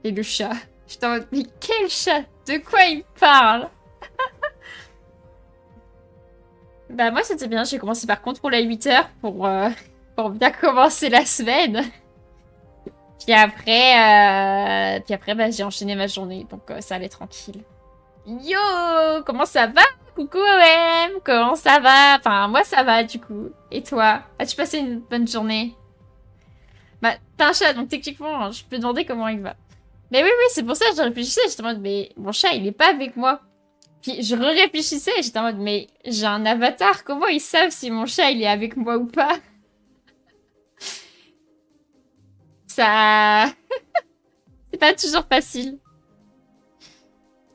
Et le chat. Je t'en mode, mais quel chat? De quoi il parle? Bah moi c'était bien, j'ai commencé par contrôle à 8h pour bien commencer la semaine. Puis après bah, j'ai enchaîné ma journée, donc ça allait tranquille. Yo, comment ça va? Coucou OM, comment ça va? Enfin, moi ça va du coup. Et toi? As-tu passé une bonne journée? Bah, t'as un chat, donc techniquement, je peux demander comment il va. Mais oui, c'est pour ça que je réfléchissais, j'étais en mode, mais mon chat, il est pas avec moi. Puis je réfléchissais, j'étais en mode, mais j'ai un avatar, comment ils savent si mon chat, il est avec moi ou pas? Ça... C'est pas toujours facile.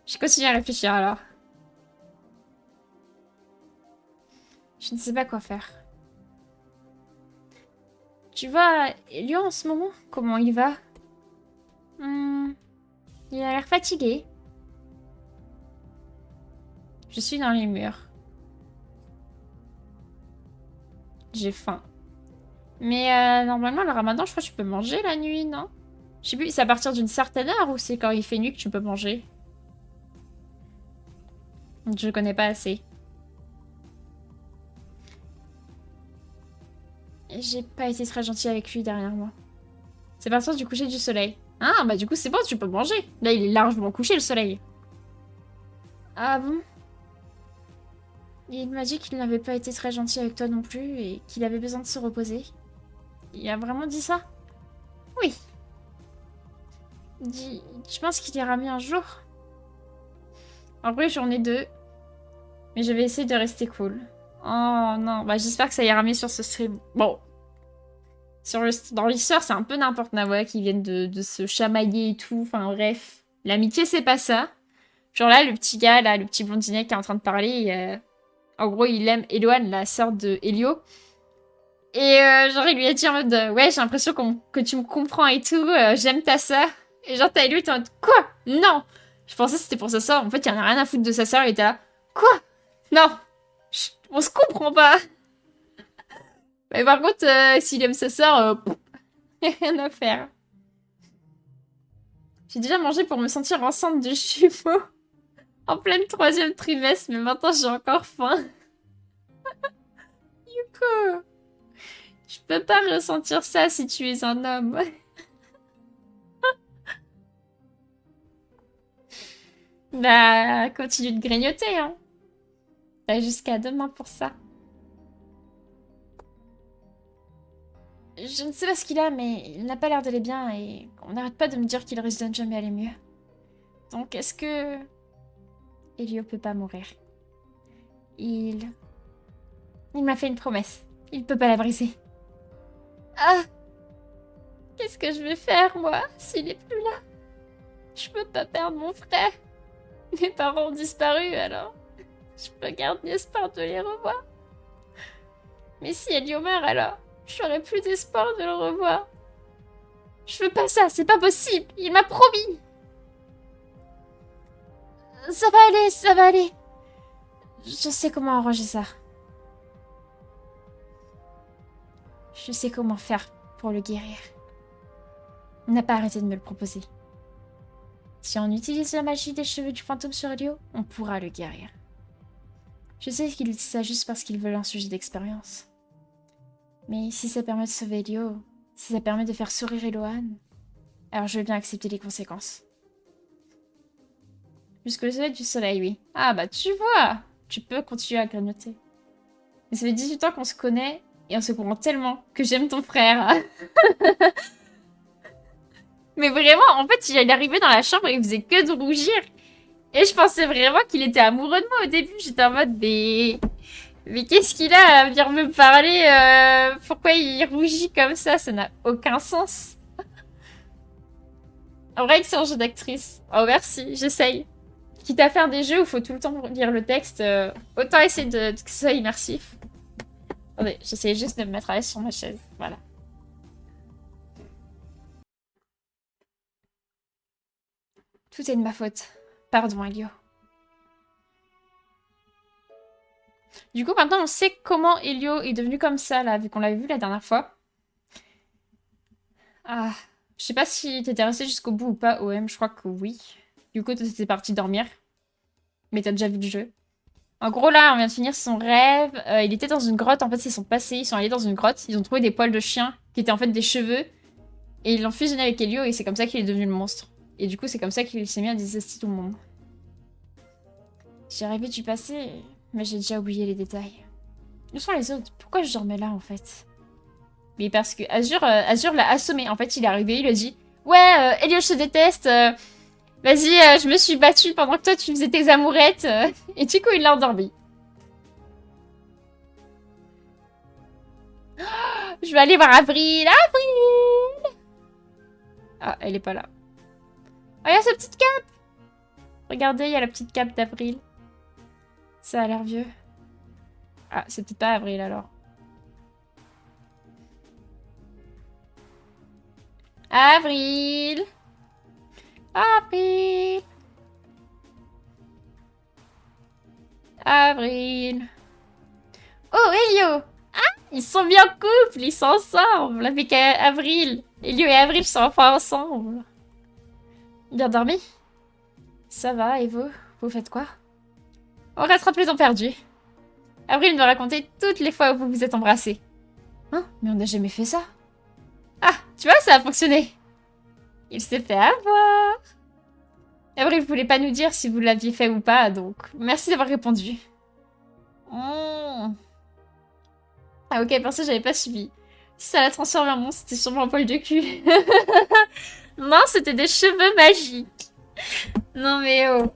Je continue à réfléchir alors. Je ne sais pas quoi faire. Tu vois, Elio en ce moment, comment il va? Il a l'air fatigué. Je suis dans les murs. J'ai faim. Mais normalement, le ramadan, je crois que tu peux manger la nuit, non? Je sais plus, c'est à partir d'une certaine heure ou c'est quand il fait nuit que tu peux manger? Je connais pas assez. J'ai pas été très gentille avec lui dernièrement. C'est à partir du coucher du soleil. Ah, bah du coup c'est bon, tu peux manger. Là, il est largement couché le soleil. Ah bon? Il m'a dit qu'il n'avait pas été très gentil avec toi non plus et qu'il avait besoin de se reposer. Il a vraiment dit ça? Oui. Dis, tu penses qu'il ira mieux un jour? En vrai, j'en ai deux. Mais je vais essayer de rester cool. Oh non, bah j'espère que ça ira mieux sur ce stream. Bon. Dans l'histoire, c'est un peu n'importe quoi qui viennent de se chamailler et tout. Enfin bref. L'amitié, c'est pas ça. Genre là, le petit gars, là, le petit blondinet qui est en train de parler, en gros, il aime Eloane, la sœur de Elio. Et genre, il lui a dit en mode, ouais, j'ai l'impression que tu me comprends et tout, j'aime ta sœur. Et genre, t'as Elio, t'es en mode, quoi? Non! Je pensais que c'était pour sa sœur. En fait, il en a rien à foutre de sa sœur, il était là, quoi? Non! On se comprend pas! Mais par contre, s'il aime sa sœur, rien à faire. J'ai déjà mangé pour me sentir enceinte de jumeaux. En pleine 3e trimestre, mais maintenant j'ai encore faim. Yuko! Je peux pas ressentir ça si tu es un homme. Bah, continue de grignoter, hein. T'as jusqu'à demain pour ça. Je ne sais pas ce qu'il a, mais il n'a pas l'air d'aller bien et on n'arrête pas de me dire qu'il risque de jamais aller mieux. Donc, est-ce que... Elio peut pas mourir? Il m'a fait une promesse. Il peut pas la briser. Ah! Qu'est-ce que je vais faire, moi, s'il est plus là? Je peux pas perdre mon frère. Mes parents ont disparu, alors... Je peux garder espoir de les revoir. Mais si Elio meurt, alors... J'aurai plus d'espoir de le revoir. Je veux pas ça, c'est pas possible. Il m'a promis. Ça va aller, ça va aller. Je sais comment arranger ça. Je sais comment faire pour le guérir. On n'a pas arrêté de me le proposer. Si on utilise la magie des cheveux du fantôme sur Elio, on pourra le guérir. Je sais qu'il dit ça juste parce qu'il veut un sujet d'expérience. Mais si ça permet de sauver Elio, si ça permet de faire sourire Eloane, alors je veux bien accepter les conséquences. Jusqu'au lever du soleil, oui. Ah bah tu vois, tu peux continuer à grignoter. Mais ça fait 18 ans qu'on se connaît et on se comprend tellement que j'aime ton frère. Mais vraiment, en fait, il est arrivé dans la chambre et il faisait que de rougir. Et je pensais vraiment qu'il était amoureux de moi au début. J'étais en mode, mais qu'est-ce qu'il a à venir me parler pourquoi il rougit comme ça? Ça n'a aucun sens. En vrai, excellent jeu d'actrice. Oh, merci, j'essaye. Quitte à faire des jeux où il faut tout le temps lire le texte, autant essayer que ce soit immersif. Attendez, j'essayais juste de me mettre à l'aise sur ma chaise. Voilà. Tout est de ma faute. Pardon, Elio. Du coup, maintenant, on sait comment Elio est devenu comme ça, là, vu qu'on l'avait vu la dernière fois. Ah, je sais pas si t'étais resté jusqu'au bout ou pas, OM, je crois que oui. Du coup, t'étais parti dormir. Mais t'as déjà vu le jeu. En gros, là, on vient de finir son rêve. Il était dans une grotte, en fait, c'est son passé. Ils sont allés dans une grotte, ils ont trouvé des poils de chien, qui étaient en fait des cheveux. Et ils l'ont fusionné avec Elio, et c'est comme ça qu'il est devenu le monstre. Et du coup, c'est comme ça qu'il s'est mis à détester tout le monde. J'ai rêvé du passé, mais j'ai déjà oublié les détails. Où sont les autres? Pourquoi je dormais là, en fait? Mais parce que Azur l'a assommé. En fait, il est arrivé, il a dit « Ouais, Elio, je te déteste. Vas-y, je me suis battue pendant que toi, tu faisais tes amourettes. Et du coup, il l'a endormi. Je vais aller voir Avril. Avril! Ah, elle est pas là. Oh, il y a sa petite cape! Regardez, il y a la petite cape d'Avril. Ça a l'air vieux. Ah, c'est peut-être pas Avril, alors. Avril! Avril! Avril! Oh, Elio! Ah, ils sont bien en couple, ils sont ensemble avec Avril. Elio et Avril sont enfin ensemble. Bien dormi? Ça va, et vous faites quoi? On rattrape les temps perdus. Avril me racontait toutes les fois où vous vous êtes embrassés. Hein? Mais on n'a jamais fait ça. Ah, tu vois, ça a fonctionné. Il s'est fait avoir. Avril voulait pas nous dire si vous l'aviez fait ou pas, donc merci d'avoir répondu. Ah ok, pour ça j'avais pas suivi. Si ça l'a transformé en monstre, c'était sûrement un poil de cul. Non, c'était des cheveux magiques. Non mais oh.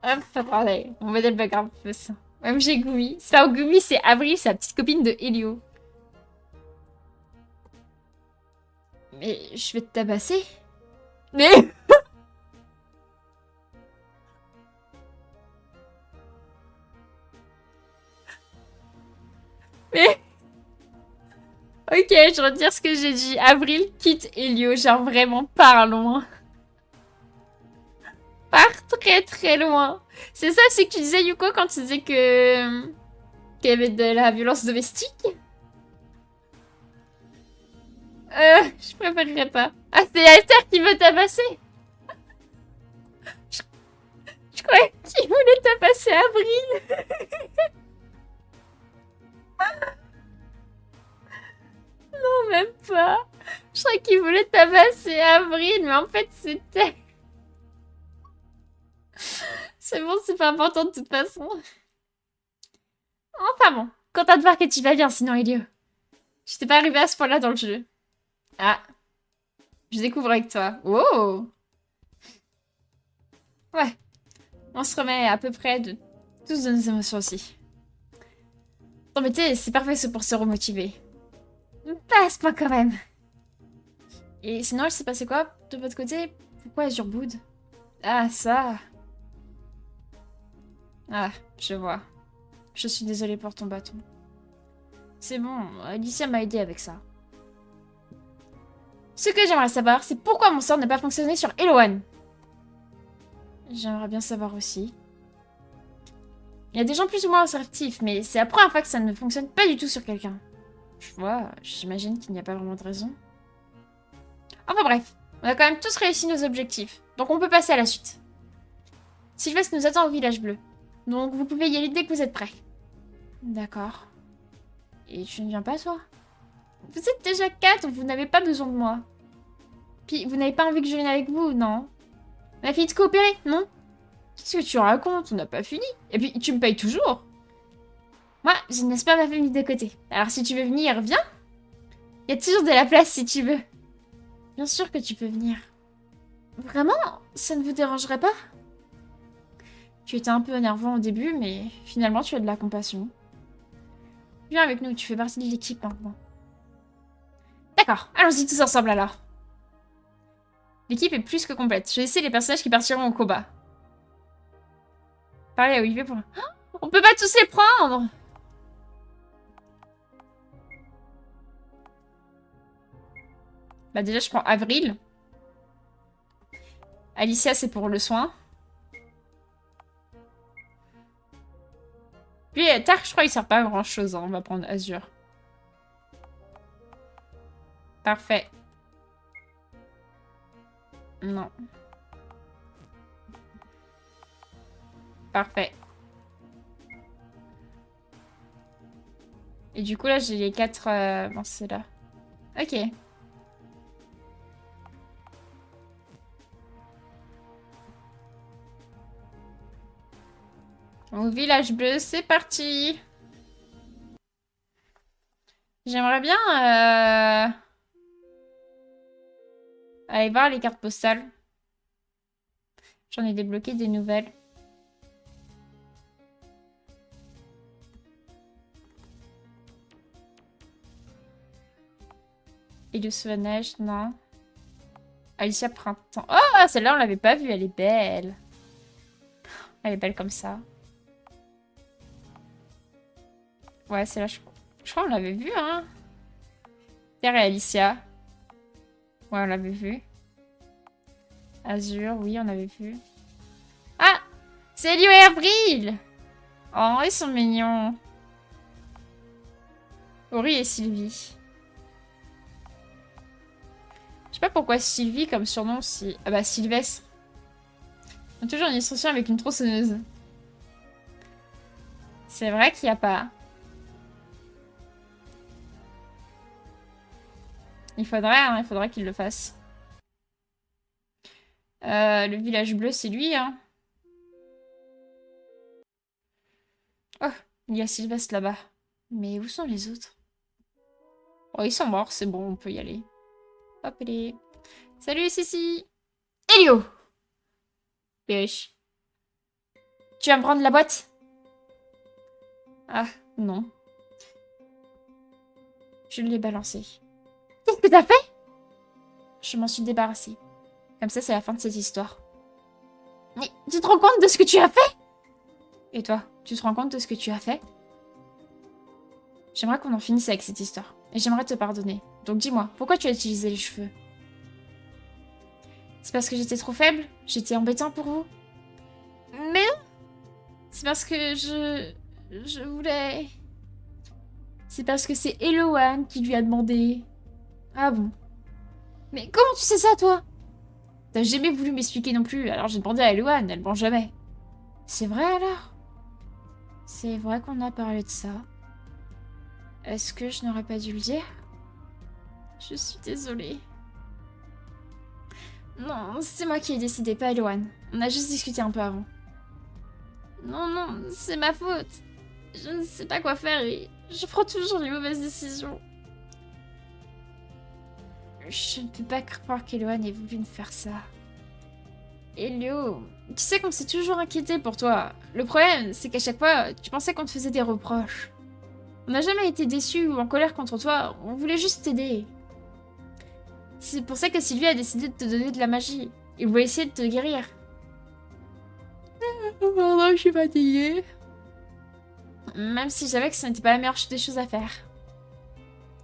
Hop, attendez, on va le background un peu ça. Même j'ai Gumi. C'est pas Gumi, c'est Avril, c'est la petite copine de Elio. Mais je vais te tabasser. Mais... Mais... Ok, je retire ce que j'ai dit. Avril quitte Elio, genre vraiment par loin. Par très très loin. C'est ça aussi que tu disais, Yuko, quand tu disais que... qu'il y avait de la violence domestique? Je préférerais pas. Ah, c'est Alter qui veut tabasser. Je croyais qu'il voulait tabasser Avril. Non, même pas. Je croyais qu'il voulait tabasser Avril, mais en fait, c'était... C'est bon, c'est pas important de toute façon. Enfin bon, content de voir que tu vas bien, sinon, Elio. Je t'ai pas arrivé à ce point-là dans le jeu. Ah. Je découvre avec toi. Oh. Ouais. On se remet à peu près de tous de nos émotions aussi. Non mais tu sais, c'est parfait pour se remotiver. Pas à ce point quand même. Et sinon, il s'est passé quoi de votre côté? Pourquoi Azure boude? Ah, ça. Ah, je vois. Je suis désolée pour ton bâton. C'est bon, Alicia m'a aidé avec ça. Ce que j'aimerais savoir, c'est pourquoi mon sort n'a pas fonctionné sur Eloane. J'aimerais bien savoir aussi. Il y a des gens plus ou moins assertifs, mais c'est la première fois que ça ne fonctionne pas du tout sur quelqu'un. Je vois, j'imagine qu'il n'y a pas vraiment de raison. Enfin bref, on a quand même tous réussi nos objectifs, donc on peut passer à la suite. Sylvestre nous attend au village bleu, donc vous pouvez y aller dès que vous êtes prêts. D'accord. Et tu ne viens pas, toi? Vous êtes déjà 4, vous n'avez pas besoin de moi. Puis, vous n'avez pas envie que je vienne avec vous, non? On a fini de coopérer, non? Qu'est-ce que tu racontes? On n'a pas fini. Et puis, tu me payes toujours. Moi, je ne laisse pas ma famille de côté. Alors, si tu veux venir, viens. Il y a toujours de la place si tu veux. Bien sûr que tu peux venir. Vraiment? Ça ne vous dérangerait pas? Tu étais un peu énervant au début, mais finalement tu as de la compassion. Viens avec nous, tu fais partie de l'équipe maintenant. D'accord, allons-y tous ensemble alors. L'équipe est plus que complète. Je vais laisser les personnages qui partiront au combat. Parlez à Olivier pour... Oh, on peut pas tous les prendre! Bah déjà, je prends Avril. Alicia, c'est pour le soin. Puis, Tark, je crois il sert pas à grand chose. Hein. On va prendre Azur. Parfait. Non. Parfait. Et du coup, là, j'ai les 4... Bon, c'est là. Ok. Au village bleu, c'est parti. J'aimerais bien aller voir les cartes postales. J'en ai débloqué des nouvelles. Et le sous la neige, non. Alicia Printemps. Oh, celle-là, on l'avait pas vue. Elle est belle. Elle est belle comme ça. Ouais, celle-là, je crois qu'on l'avait vue, hein. Terre et Alicia. Ouais, on l'avait vue. Azur, oui, on avait vu. Ah! C'est Elio et Avril! Oh, ils sont mignons. Ori et Sylvie. Je sais pas pourquoi Sylvie comme surnom si... Ah bah Sylvestre. On a toujours une illustration avec une tronçonneuse. C'est vrai qu'il n'y a pas. Il faudrait qu'il le fasse. Le village bleu, c'est lui, hein. Oh, il y a Sylvestre là-bas. Mais où sont les autres? Oh, ils sont morts, c'est bon, on peut y aller. Hop, allez. Salut, Sissi. Elio! Wesh. Tu vas me prendre la boîte? Ah, non. Je l'ai balancé. Qu'est-ce que t'as fait? Je m'en suis débarrassée. Comme ça, c'est la fin de cette histoire. Mais tu te rends compte de ce que tu as fait? Et toi, tu te rends compte de ce que tu as fait? J'aimerais qu'on en finisse avec cette histoire. Et j'aimerais te pardonner. Donc dis-moi, pourquoi tu as utilisé les cheveux? C'est parce que j'étais trop faible? J'étais embêtant pour vous? Mais non! C'est parce que je voulais... C'est parce que c'est Eloane qui lui a demandé. Ah bon? Mais comment tu sais ça, toi? T'as jamais voulu m'expliquer non plus, alors j'ai demandé à Eloane, elle ment jamais. C'est vrai alors? C'est vrai qu'on a parlé de ça. Est-ce que je n'aurais pas dû le dire? Je suis désolée. Non, c'est moi qui ai décidé, pas Eloane. On a juste discuté un peu avant. Non, non, c'est ma faute. Je ne sais pas quoi faire et je prends toujours les mauvaises décisions. Je ne peux pas croire qu'Eloane ait voulu me faire ça. Elio, tu sais qu'on s'est toujours inquiété pour toi. Le problème, c'est qu'à chaque fois, tu pensais qu'on te faisait des reproches. On n'a jamais été déçus ou en colère contre toi, on voulait juste t'aider. C'est pour ça que Sylvie a décidé de te donner de la magie. Il voulait essayer de te guérir. Pardon, je suis fatiguée. Même si je savais que ce n'était pas la meilleure des choses à faire.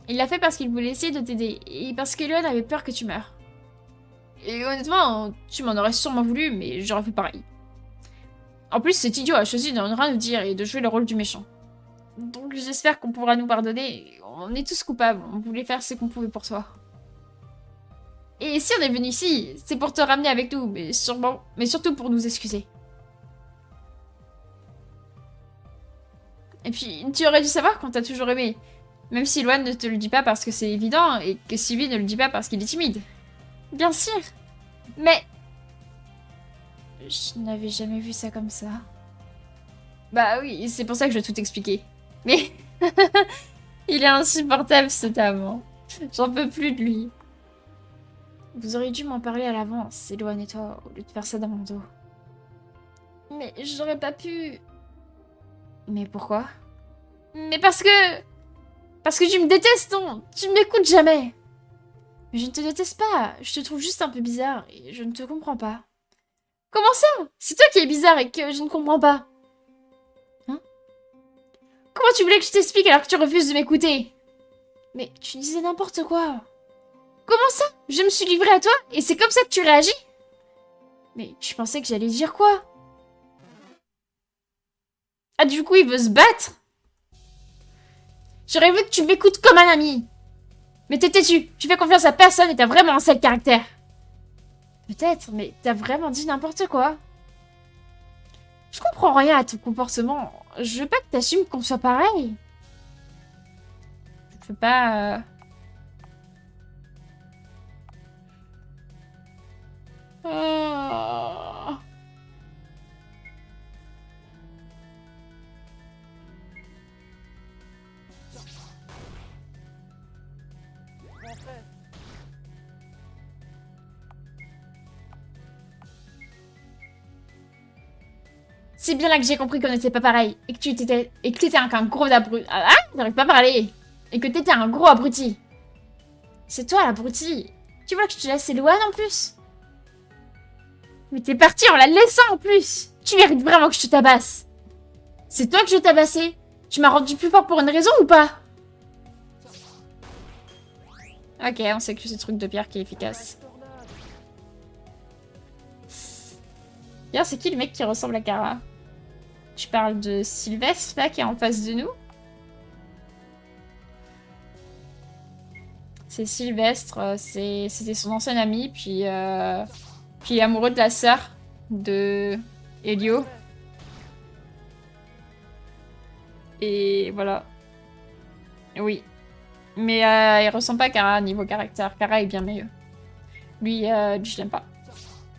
Il l'a fait parce qu'il voulait essayer de t'aider, et parce qu'Eloane avait peur que tu meurs. Et honnêtement, tu m'en aurais sûrement voulu, mais j'aurais fait pareil. En plus, cet idiot a choisi de ne rien nous dire et de jouer le rôle du méchant. Donc j'espère qu'on pourra nous pardonner. On est tous coupables, on voulait faire ce qu'on pouvait pour toi. Et si on est venu ici, c'est pour te ramener avec nous, mais surtout pour nous excuser. Et puis, tu aurais dû savoir qu'on t'a toujours aimé. Même si Eloane ne te le dit pas parce que c'est évident, et que Sylvie ne le dit pas parce qu'il est timide. Bien sûr. Mais... Je n'avais jamais vu ça comme ça. Bah oui, c'est pour ça que je vais tout expliquer. Mais... Il est insupportable, ce amant. J'en peux plus de lui. Vous auriez dû m'en parler à l'avance, éloigne-toi, au lieu de faire ça dans mon dos. Mais j'aurais pas pu... Mais pourquoi? Mais parce que... Parce que tu me détestes, non? Tu ne m'écoutes jamais. Mais je ne te déteste pas, je te trouve juste un peu bizarre et je ne te comprends pas. Comment ça? C'est toi qui es bizarre et que je ne comprends pas. Hein? Comment tu voulais que je t'explique alors que tu refuses de m'écouter? Mais tu disais n'importe quoi. Comment ça? Je me suis livrée à toi et c'est comme ça que tu réagis? Mais tu pensais que j'allais dire quoi? Ah, du coup, il veut se battre? J'aurais voulu que tu m'écoutes comme un ami. Mais t'es têtu, tu fais confiance à personne et t'as vraiment un sale caractère. Peut-être, mais t'as vraiment dit n'importe quoi. Je comprends rien à ton comportement. Je veux pas que t'assumes qu'on soit pareil. Je veux pas... Oh. Mon frère. C'est bien là que j'ai compris qu'on n'était pas pareil. Et que t'étais un gros abruti. Ah, j'arrive pas à parler. Et que t'étais un gros abruti. C'est toi l'abruti. Tu vois que je te laisse Eloane en plus? Mais t'es parti en la laissant en plus. Tu mérites vraiment que je te tabasse. C'est toi que je tabassais. Tu m'as rendu plus fort pour une raison ou pas? Ok, on sait que c'est ce truc de pierre qui est efficace. Tornade. D'ailleurs, c'est qui le mec qui ressemble à Kara? Tu parles de Sylvestre, là, qui est en face de nous? C'est Sylvestre, c'était son ancien ami, puis amoureux de la sœur de Elio. Et voilà. Oui. Mais il ressemble pas à Kara niveau caractère. Kara est bien meilleur. Lui, je l'aime pas.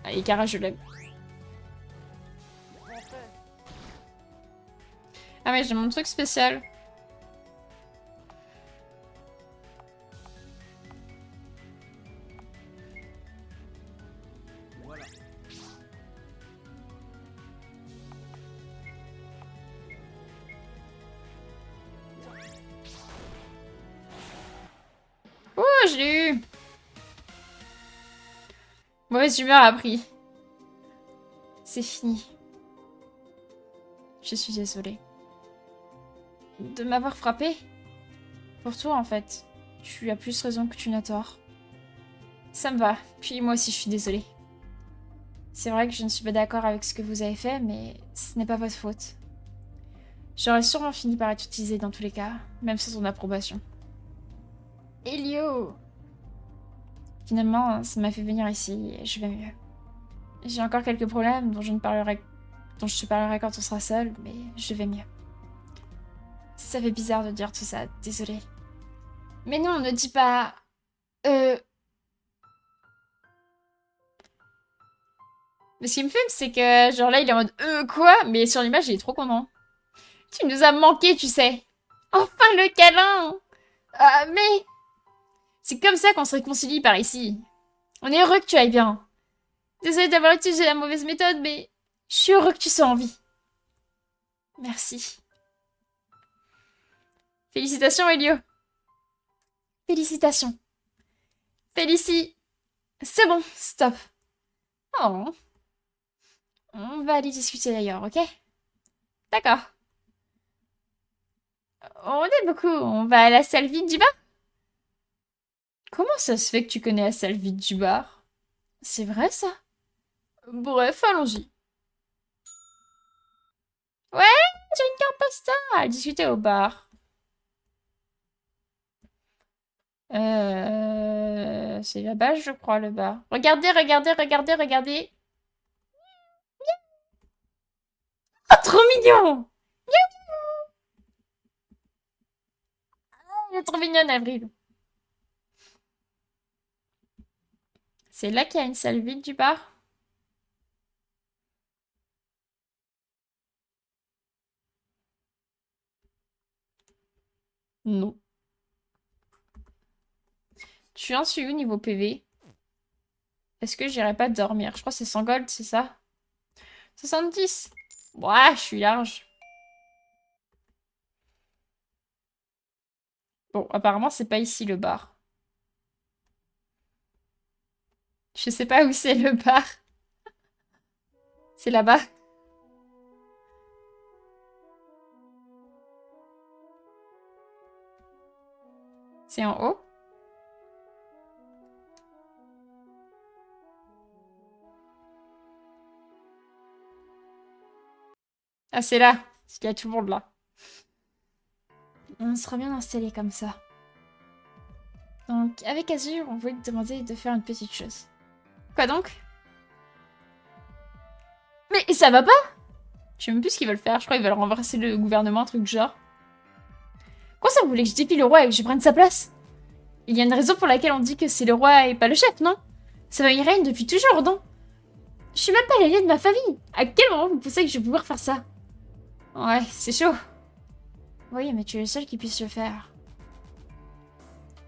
Et Kara, je l'aime. Mon frère. Ah mais j'ai mon truc spécial. Voilà. Oh, je l'ai eu. Mauvaise humeur a pris. C'est fini. Je suis désolée. De m'avoir frappé? Pour toi, en fait. Tu as plus raison que tu n'as tort. Ça me va. Puis moi aussi, je suis désolée. C'est vrai que je ne suis pas d'accord avec ce que vous avez fait, mais ce n'est pas votre faute. J'aurais sûrement fini par être utilisée dans tous les cas, même sans son approbation. Elio! Finalement, ça m'a fait venir ici et je vais mieux. J'ai encore quelques problèmes dont je te parlerai quand on sera seul, mais je vais mieux. Ça fait bizarre de dire tout ça, désolée. Mais non, ne dis pas... Mais ce qui me fume, c'est que, genre là, il est en mode quoi? Mais sur l'image, il est trop content. Tu nous as manqué, tu sais. Enfin, le câlin! Ah, mais... C'est comme ça qu'on se réconcilie par ici. On est heureux que tu ailles bien. Désolée d'avoir utilisé la mauvaise méthode, mais... Je suis heureux que tu sois en vie. Merci. Félicitations, Elio. Félicitations. Félicie. C'est bon, stop. Oh. On va aller discuter d'ailleurs, ok? D'accord. On est beaucoup. On va à la salle vide du bar? Comment ça se fait que tu connais la salle vide du bar? C'est vrai, ça? Bref, allons-y. Ouais, j'ai une carte postale à discuter au bar. C'est là-bas, je crois, le bar. Regardez, regardez, regardez, regardez. Oh, trop mignon! Elle est trop mignonne, Avril. C'est là qu'il y a une salle vide du bar? Non. Tu en suis où niveau PV? Est-ce que j'irai pas dormir? Je crois que c'est 100 gold, c'est ça? 70. Ouais, je suis large. Bon, apparemment, c'est pas ici le bar. Je sais pas où c'est le bar. C'est là-bas. C'est en haut. Ah, c'est là. Parce qu'il y a tout le monde là. On sera bien installé comme ça. Donc, avec Azure, on voulait te demander de faire une petite chose. Quoi donc? Mais ça va pas? Je sais même plus ce qu'ils veulent faire. Je crois qu'ils veulent renverser le gouvernement, un truc du genre. Quoi ça, vous voulez que je défie le roi et que je prenne sa place? Il y a une raison pour laquelle on dit que c'est le roi et pas le chef, non? Ça il règne depuis toujours, non? Je suis même pas l'allié de ma famille. À quel moment vous pensez que je vais pouvoir faire ça? Ouais, c'est chaud. Oui, mais tu es le seul qui puisse le faire.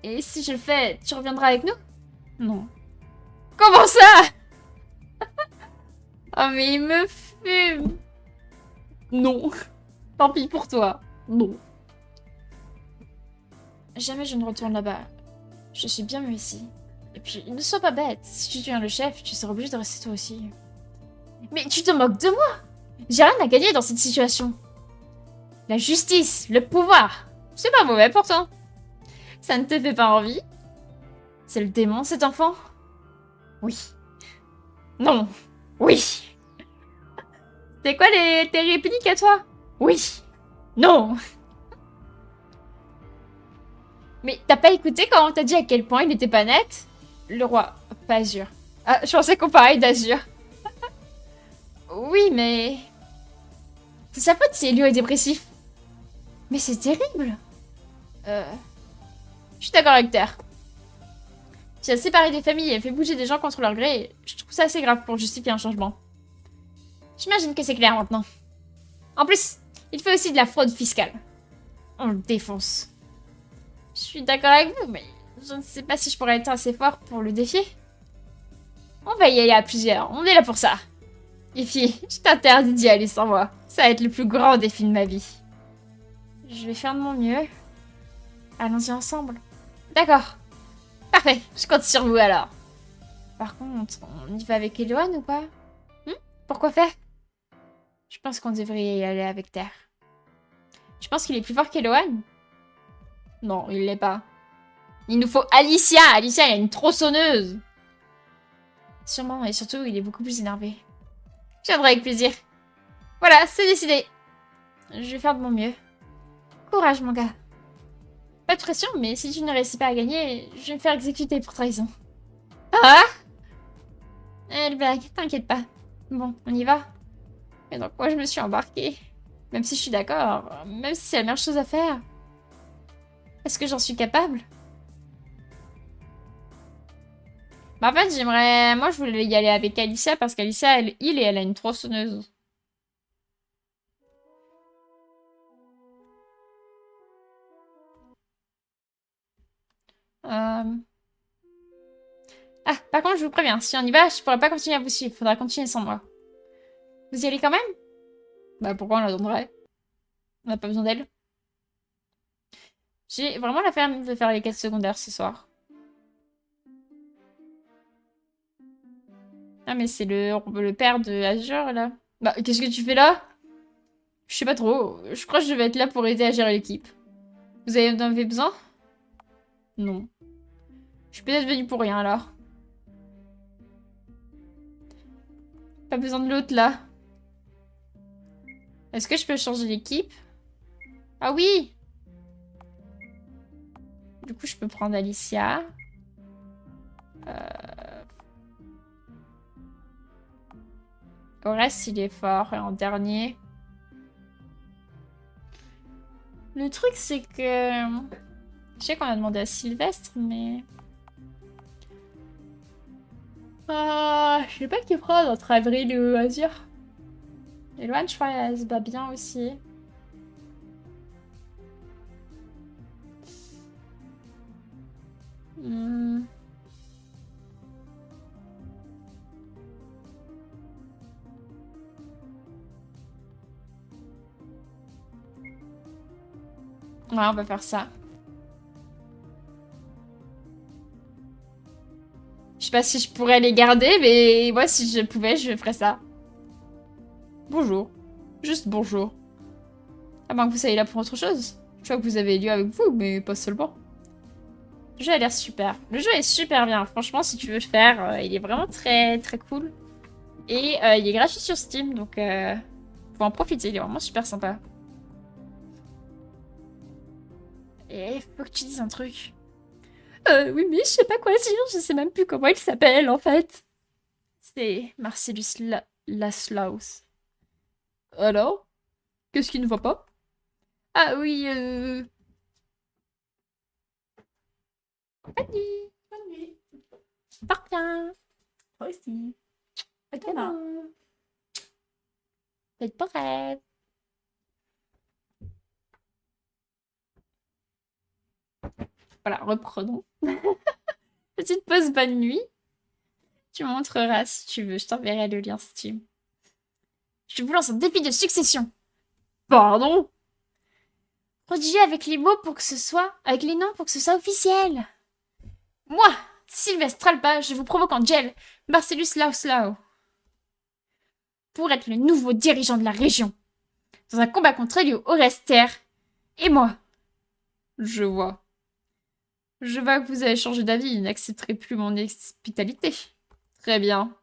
Et si je le fais, tu reviendras avec nous? Non. Comment ça? Oh, mais il me fume. Non. Tant pis pour toi. Non. Jamais je ne retourne là-bas. Je suis bien mieux ici. Et puis, ne sois pas bête. Si tu deviens le chef, tu seras obligé de rester toi aussi. Mais tu te moques de moi? J'ai rien à gagner dans cette situation. La justice, le pouvoir. C'est pas mauvais pourtant. Ça ne te fait pas envie? C'est le démon, cet enfant? Oui. Non. Oui. C'est quoi tes répliques à toi? Oui. Non. Mais t'as pas écouté quand on t'a dit à quel point il était pas net? Le roi, pas Azur. Ah, je pensais qu'on parlait d'Azur. Oui, mais... C'est sa faute si Elio est dépressif. Mais c'est terrible. Je suis d'accord avec Terre. Tu as séparé des familles et fait bouger des gens contre leur gré. Je trouve ça assez grave pour justifier un changement. J'imagine que c'est clair maintenant. En plus, il fait aussi de la fraude fiscale. On le défonce. Je suis d'accord avec vous, mais je ne sais pas si je pourrais être assez fort pour le défier. On va y aller à plusieurs, on est là pour ça. Et puis, je t'interdis d'y aller sans moi. Ça va être le plus grand défi de ma vie. Je vais faire de mon mieux. Allons-y ensemble. D'accord. Parfait, je compte sur vous alors. Par contre, on y va avec Eloane ou pas? Pourquoi faire? Je pense qu'on devrait y aller avec Terre. Tu penses qu'il est plus fort qu'Eloane? Non, il l'est pas. Il nous faut Alicia. Alicia, elle a une tronçonneuse. Sûrement, et surtout, il est beaucoup plus énervé. Je viendrai avec plaisir. Voilà, c'est décidé. Je vais faire de mon mieux. Courage, mon gars. Pas de pression, mais si tu ne réussis pas à gagner, je vais me faire exécuter pour trahison. Ah! Elle blague, t'inquiète pas. Bon, on y va. Et donc moi, je me suis embarquée. Même si je suis d'accord, même si c'est la meilleure chose à faire. Est-ce que j'en suis capable? Bah en fait, j'aimerais... Moi, je voulais y aller avec Alicia parce qu'Alicia, elle heal et elle a une tronçonneuse. Ah, par contre, je vous préviens, si on y va, je pourrais pas continuer à vous suivre. Faudra continuer sans moi. Vous y allez quand même? Bah pourquoi on l'attendrait? On n'a pas besoin d'elle. J'ai vraiment la flemme de faire les quêtes secondaires ce soir. Ah mais c'est le père de Azure là. Bah qu'est-ce que tu fais là? Je sais pas trop. Je crois que je vais être là pour aider à gérer l'équipe. Vous en avez besoin? Non. Je suis peut-être venue pour rien alors. Pas besoin de l'autre là. Est-ce que je peux changer l'équipe? Ah oui! Du coup, je peux prendre Alicia. Au reste, il est fort. Et en dernier... Le truc, c'est que... Je sais qu'on a demandé à Sylvestre, mais... Ah, je sais pas qui prend entre Avril et Azur. Eloane, je crois, elle se bat bien aussi. Ouais, on va faire ça. Je sais pas si je pourrais les garder, mais moi, si je pouvais, je ferais ça. Bonjour. Juste bonjour. À moins que vous soyez là pour autre chose. Je vois que vous avez lieu avec vous, mais pas seulement. Le jeu a l'air super. Le jeu est super bien. Franchement, si tu veux le faire, il est vraiment très très cool. Et il est gratuit sur Steam, donc faut en profiter. Il est vraiment super sympa. Et faut que tu dises un truc. Oui, mais je sais pas quoi dire. Je sais même plus comment il s'appelle, en fait. C'est Marcellus Laslaus. Alors? Qu'est-ce qui ne va pas? Ah oui, Bonne nuit. Bonne nuit. Pars bien. Toi aussi. À Demain. demain. Faites pas rêve. Voilà, reprenons. Petite pause bonne nuit. Tu me montreras si tu veux. Je t'enverrai le lien Steam. Je vous lance un défi de succession. Pardon? Redigez avec les mots pour que ce soit... Avec les noms pour que ce soit officiel. Moi, Sylvestre Alba, je vous provoque en duel Marcellus Lauslau pour être le nouveau dirigeant de la région. Dans un combat contre Elio Orester et moi. Je vois. Je vois que vous avez changé d'avis et n'accepterez plus mon hospitalité. Très bien.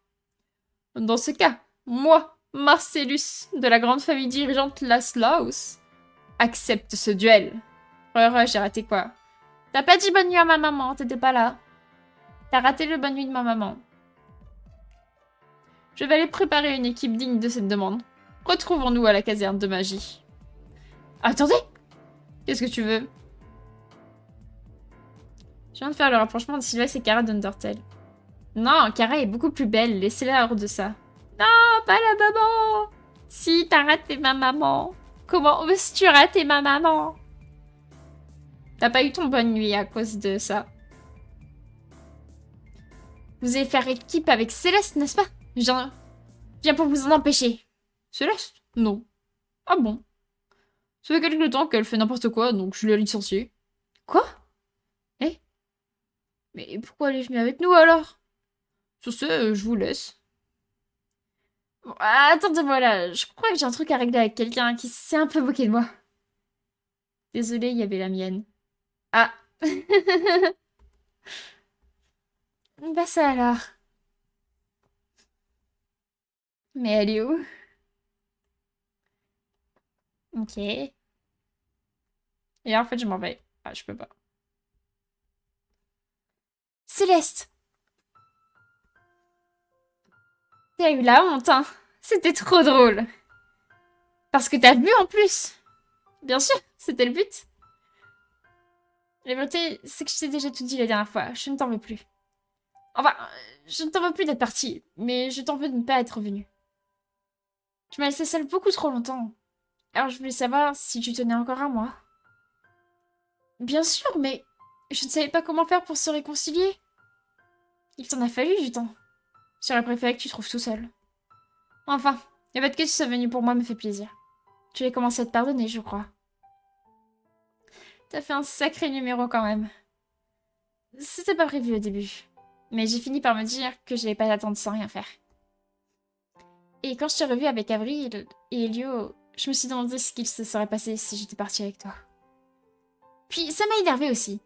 Dans ce cas, moi, Marcellus, de la grande famille dirigeante Laslaus, accepte ce duel. J'ai raté quoi? T'as pas dit bonne nuit à ma maman, t'étais pas là. T'as raté le bonne nuit de ma maman. Je vais aller préparer une équipe digne de cette demande. Retrouvons-nous à la caserne de magie. Attendez! Qu'est-ce que tu veux? Je viens de faire le rapprochement de Sylvestre et Kara d'Undertale. Non, Kara est beaucoup plus belle, laissez-la hors de ça. Non, pas la maman! Si, t'as raté ma maman. Comment oses-tu rater ma maman? T'as pas eu ton bonne nuit à cause de ça. Vous allez faire équipe avec Céleste, n'est-ce pas? Je viens pour vous en empêcher. Céleste? Non. Ah bon? Ça fait quelque temps qu'elle fait n'importe quoi, donc je l'ai licenciée. Quoi? Eh? Mais pourquoi elle est venue avec nous alors? Sur ce, je vous laisse. Bon, attendez-moi là, je crois que j'ai un truc à régler avec quelqu'un qui s'est un peu moqué de moi. Désolée, il y avait la mienne. Ah. Bah ça alors. Mais elle est où? Ok. Et en fait, je m'en vais. Ah, je peux pas. Céleste! T'as eu la honte, hein? C'était trop drôle. Parce que t'as vu en plus. Bien sûr, c'était le but. La vérité, c'est que je t'ai déjà tout dit la dernière fois. Je ne t'en veux plus. Enfin, je ne t'en veux plus d'être partie, mais je t'en veux de ne pas être venue. Tu m'as laissé seule beaucoup trop longtemps. Alors je voulais savoir si tu tenais encore à moi. Bien sûr, mais je ne savais pas comment faire pour se réconcilier. Il t'en a fallu du temps. J'aurais préféré que tu trouves tout seul. Enfin, le fait que tu sois venu pour moi me fait plaisir. Tu as commencé à te pardonner, je crois. T'as fait un sacré numéro quand même. C'était pas prévu au début. Mais j'ai fini par me dire que j'allais pas t'attendre sans rien faire. Et quand je t'ai revu avec Avril et Elio, je me suis demandé ce qu'il se serait passé si j'étais partie avec toi. Puis ça m'a énervée aussi.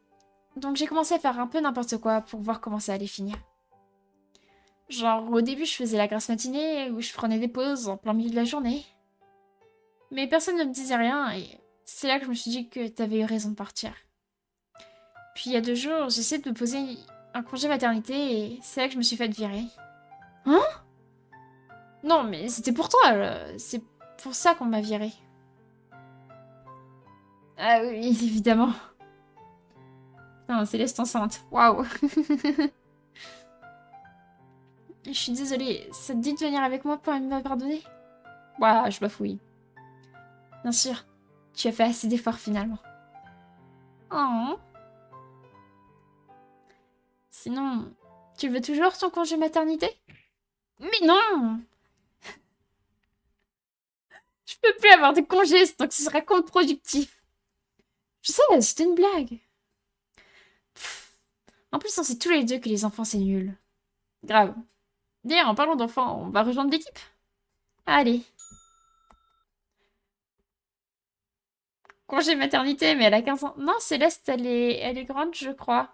Donc j'ai commencé à faire un peu n'importe quoi pour voir comment ça allait finir. Genre au début je faisais la grasse matinée où je prenais des pauses en plein milieu de la journée. Mais personne ne me disait rien et c'est là que je me suis dit que t'avais eu raison de partir. Puis il y a 2 jours, j'ai essayé de me poser un congé maternité et c'est là que je me suis faite virer. Hein? Non, mais c'était pour toi, c'est pour ça qu'on m'a virée. Ah oui, évidemment. Non, Céleste enceinte. Waouh. Je suis désolée, ça te dit de venir avec moi pour me pardonner? Waouh, je bafouille. Bien sûr, tu as fait assez d'efforts finalement. Oh. Sinon, tu veux toujours ton congé maternité? Mais non! Je peux plus avoir de congé, donc ce sera contre-productif. Je sais, c'était une blague. Pff. En plus, on sait tous les deux que les enfants, c'est nul. Grave. D'ailleurs, en parlant d'enfants, on va rejoindre l'équipe. Allez. Congé maternité, mais elle a 15 ans. Non, Céleste, elle est grande, je crois.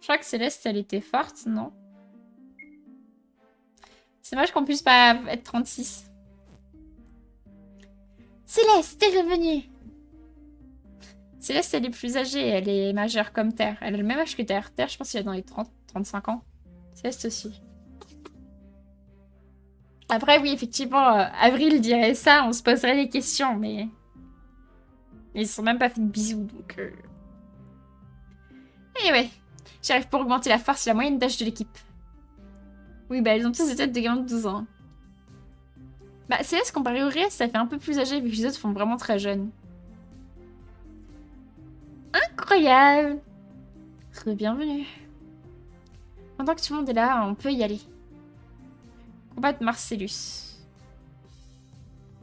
Je crois que Céleste, elle était forte, non? C'est dommage qu'on puisse pas être 36. Céleste, t'es revenue! Céleste, elle est plus âgée, elle est majeure comme Terre. Elle a le même âge que Terre. Terre, je pense qu'elle est dans les 30-35 ans. Céleste aussi. Après, oui, effectivement, Avril dirait ça, on se poserait des questions, mais... Ils se sont même pas fait de bisous, donc... Et ouais, j'arrive pour augmenter la force et la moyenne d'âge de l'équipe. Oui, bah, elles ont tous des têtes de gamins de 12 ans. Bah, Céleste, comparé au reste, ça fait un peu plus âgé, vu que les autres font vraiment très jeunes. Incroyable! Bienvenue. Pendant que tout le monde est là, on peut y aller. Combattre Marcellus.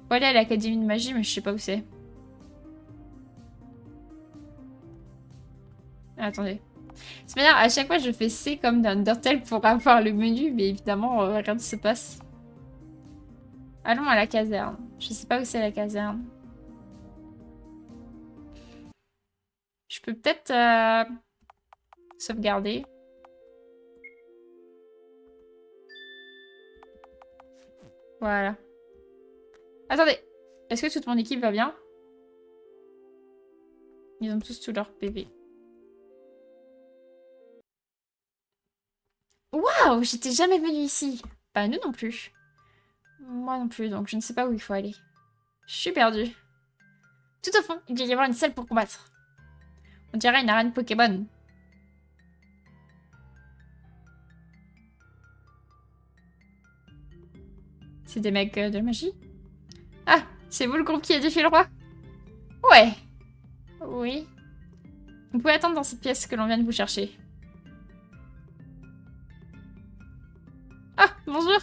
Faut aller à l'académie de magie, mais je sais pas où c'est. Ah, attendez. C'est bien, à chaque fois je fais C comme dans Undertale pour avoir le menu, mais évidemment rien ne se passe. Allons à la caserne. Je sais pas où c'est la caserne. Je peux peut-être sauvegarder. Voilà. Attendez. Est-ce que toute mon équipe va bien? Ils ont tous leur PV. Waouh, j'étais jamais venue ici. Bah, nous non plus. Moi non plus, donc je ne sais pas où il faut aller. Je suis perdue. Tout au fond, il doit y avoir une salle pour combattre. On dirait une arène Pokémon. C'est des mecs de magie? Ah, c'est vous le groupe qui a défié le roi? Ouais. Oui. Vous pouvez attendre dans cette pièce que l'on vient de vous chercher. Ah, bonjour.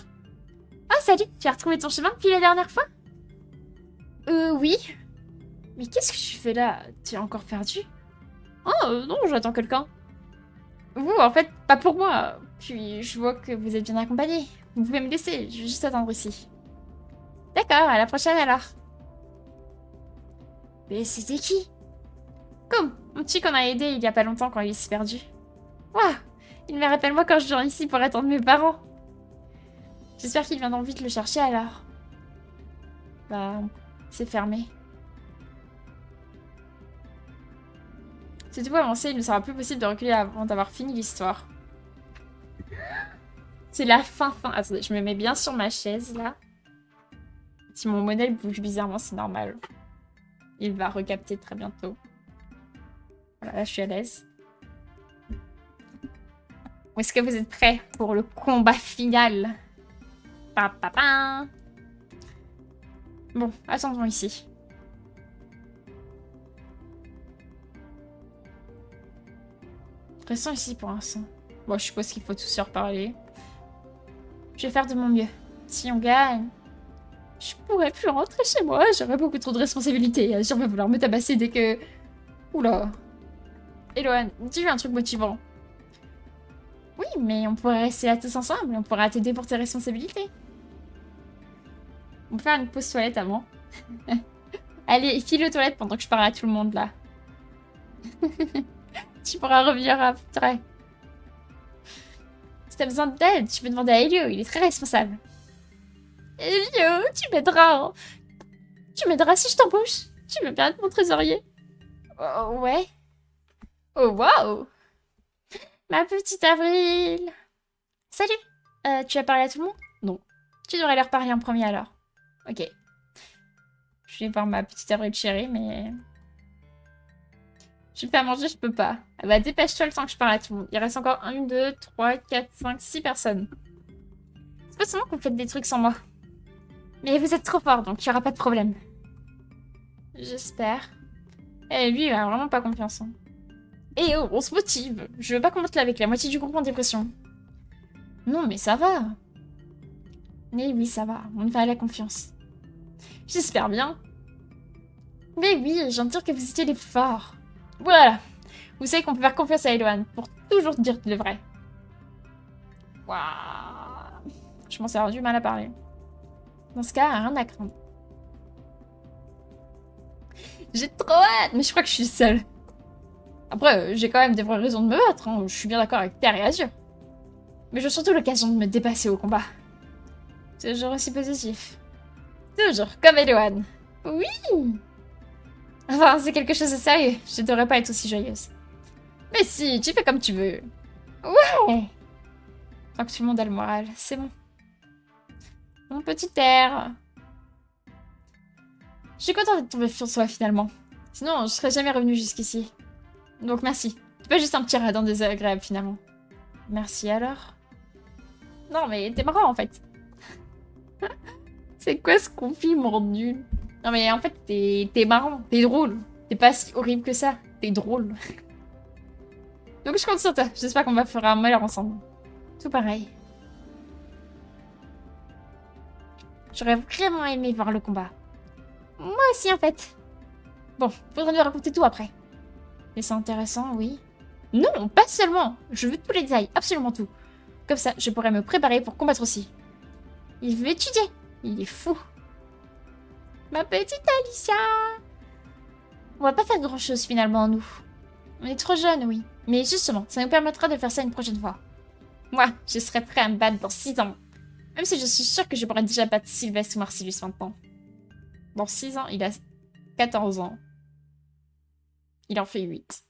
Ah, salut, tu as retrouvé ton chemin depuis la dernière fois? Oui. Mais qu'est-ce que tu fais là? Tu es encore perdu? Oh, non, j'attends quelqu'un. Vous, en fait, pas pour moi. Puis, je vois que vous êtes bien accompagné. Vous pouvez me laisser, je vais juste attendre ici. D'accord, à la prochaine alors. Mais c'était qui? Comme, mon petit qu'on a aidé il y a pas longtemps quand il s'est perdu. Waouh, il me rappelle moi quand je viens ici pour attendre mes parents. J'espère qu'ils viendront vite le chercher alors. Bah, c'est fermé. Si tu veux avancer, il ne sera plus possible de reculer avant d'avoir fini l'histoire. C'est la fin. Attendez, je me mets bien sur ma chaise là. Si mon modèle bouge bizarrement, c'est normal. Il va recapter très bientôt. Voilà, là je suis à l'aise. Est-ce que vous êtes prêts pour le combat final? Pa, pa, pa. Bon, attendons ici. Restons ici pour l'instant. Bon, je suppose qu'il faut tous se reparler. Je vais faire de mon mieux. Si on gagne, je pourrais plus rentrer chez moi. J'aurais beaucoup trop de responsabilités. Je vais vouloir me tabasser dès que... Oula. Eloane, dis-lui un truc motivant. Oui, mais on pourrait rester là tous ensemble. On pourra t'aider pour tes responsabilités. On peut faire une pause toilette avant. Allez, file aux toilettes pendant que je parle à tout le monde là. Tu pourras revenir après. Si t'as besoin d'aide, tu peux demander à Elio, il est très responsable. Elio, tu m'aideras. Hein. Tu m'aideras si je t'embauche. Tu veux bien être mon trésorier? Oh, ouais. Oh, waouh. Ma petite Avril. Salut. Tu as parlé à tout le monde? Non. Tu devrais leur parler en premier alors. Ok. Je vais voir ma petite Avril chérie, mais... Je vais faire manger, je peux pas. Ah bah dépêche-toi le temps que je parle à tout le monde. Il reste encore 1, 2, 3, 4, 5, 6 personnes. C'est pas seulement que vous faites des trucs sans moi. Mais vous êtes trop fort, donc il y aura pas de problème. J'espère. Eh, lui, il a vraiment pas confiance. Hein. Eh oh, on se motive. Je veux pas combattre là avec la moitié du groupe en dépression. Non, mais ça va. Mais oui, ça va. On me fait la confiance. J'espère bien. Mais oui, j'ai envie de dire que vous étiez les plus forts. Voilà. Vous savez qu'on peut faire confiance à Eloane pour toujours dire le vrai. Waouh. Je m'en suis rendu mal à parler. Dans ce cas, rien à craindre. J'ai trop hâte, mais je crois que je suis seule. Après, j'ai quand même des vraies raisons de me battre. Hein. Je suis bien d'accord avec Terre et Azure. Mais j'ai surtout l'occasion de me dépasser au combat. Toujours aussi positif. Toujours, comme Eloane. Oui. Enfin, c'est quelque chose de sérieux. Je devrais pas être aussi joyeuse. Mais si, tu fais comme tu veux. Ouais. Tant que tout le monde a le moral, c'est bon. Mon petit air. Je suis contente d'être tombée sur soi finalement. Sinon, je serais jamais revenue jusqu'ici. Donc merci. C'est pas juste un petit radin désagréable finalement. Merci alors. Non mais t'es marrant en fait. C'est quoi ce compliment nul? Non mais en fait t'es marrant, t'es drôle. T'es pas si horrible que ça, t'es drôle. Donc je compte sur toi, j'espère qu'on va faire un malheur ensemble. Tout pareil. J'aurais vraiment aimé voir le combat. Moi aussi en fait. Bon, faudra nous raconter tout après. Et c'est intéressant, oui. Non, pas seulement. Je veux tous les détails, absolument tout. Comme ça, je pourrais me préparer pour combattre aussi. Il veut étudier. Il est fou. Ma petite Alicia. On va pas faire grand chose finalement, nous. On est trop jeunes, oui. Mais justement, ça nous permettra de faire ça une prochaine fois. Moi, je serai prêt à me battre dans 6 ans. Même si je suis sûre que je pourrais déjà battre Sylvestre ou Marcellus maintenant. Dans 6 ans, il a 14 ans. Il en fait 8.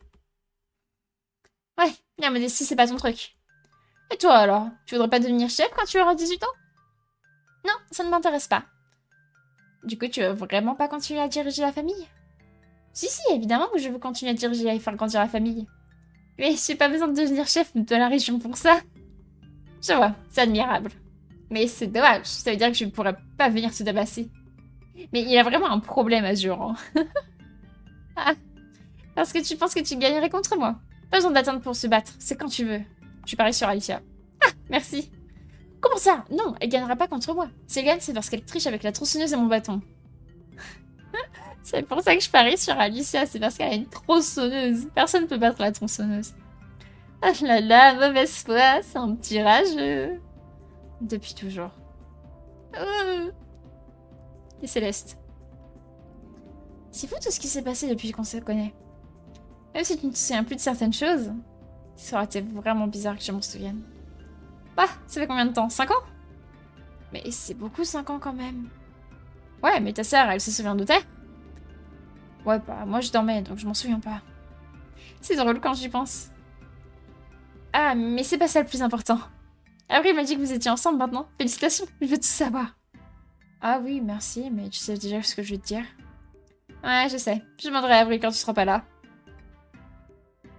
Ouais, la modestie, c'est pas ton truc. Et toi alors? Tu voudrais pas devenir chef quand tu auras 18 ans? Non, ça ne m'intéresse pas. Du coup, tu veux vraiment pas continuer à diriger la famille? Si, évidemment que je veux continuer à diriger et faire grandir la famille. Mais j'ai pas besoin de devenir chef de la région pour ça. Je vois, c'est admirable. Mais c'est dommage, ça veut dire que je ne pourrais pas venir te tabasser. Mais il a vraiment un problème, Azure. Hein. Ah, parce que tu penses que tu gagnerais contre moi. Pas besoin d'attendre pour se battre, c'est quand tu veux. Je parie sur Alicia. Ah, merci. Comment ça? Non, elle gagnera pas contre moi. Si elle gagne, c'est parce qu'elle triche avec la tronçonneuse et mon bâton. C'est pour ça que je parie sur Alicia, c'est parce qu'elle a une tronçonneuse. Personne ne peut battre la tronçonneuse. Ah là là, mauvaise foi, c'est un petit rageux. Depuis toujours. Et Céleste. C'est fou tout ce qui s'est passé depuis qu'on se connaît. Même si tu ne te souviens plus de certaines choses, ça aurait été vraiment bizarre que je m'en souvienne. Bah, ça fait combien de temps? 5 ans? Mais c'est beaucoup 5 ans quand même. Ouais, mais ta sœur, elle se souvient de Terre? Ouais, bah moi je dormais, donc je m'en souviens pas. C'est drôle quand j'y pense. Ah, mais c'est pas ça le plus important. Avril m'a dit que vous étiez ensemble maintenant. Félicitations, je veux tout savoir. Ah oui, merci, mais tu sais déjà ce que je veux te dire. Ouais, je sais. Je demanderai à Avril quand tu seras pas là.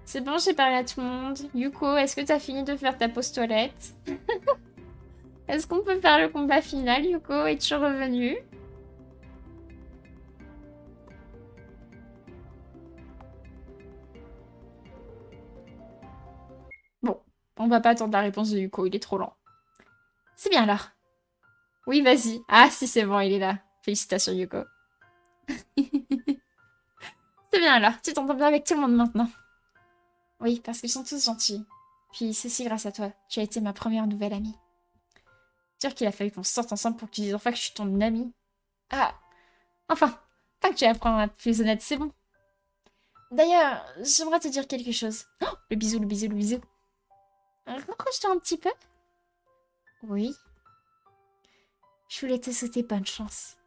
C'est bon, j'ai parlé à tout le monde. Yuko, est-ce que t'as fini de faire ta pause toilette? Est-ce qu'on peut faire le combat final, Yuko? Es-tu revenu? Bon, on va pas attendre la réponse de Yuko, il est trop lent. C'est bien là. Oui, vas-y. Ah, si, c'est bon, il est là. Félicitations, Yuko. C'est bien là, tu t'entends bien avec tout le monde maintenant. Oui, parce qu'ils sont tous gentils. Puis c'est aussi grâce à toi. Tu as été ma première nouvelle amie. Dire qu'il a fallu qu'on sorte ensemble pour que tu dises enfin que je suis ton amie. Ah, enfin, tant que tu apprends à être plus honnête, c'est bon. D'ailleurs, j'aimerais te dire quelque chose. Oh, le bisou, le bisou, le bisou. Rapproche-toi un petit peu. Oui. Je voulais te souhaiter bonne chance.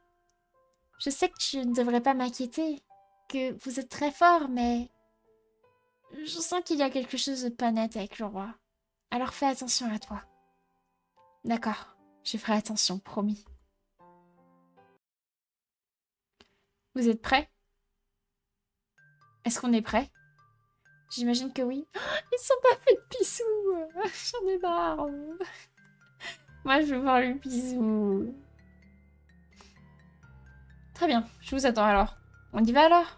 Je sais que tu ne devrais pas m'inquiéter, que vous êtes très fort, mais... Je sens qu'il y a quelque chose de pas net avec le roi. Alors fais attention à toi. D'accord, je ferai attention, promis. Vous êtes prêts? Est-ce qu'on est prêts? J'imagine que oui. Oh, ils sont pas faits de bisous. J'en ai marre. Moi, je veux voir le bisou. Très bien, je vous attends alors. On y va alors?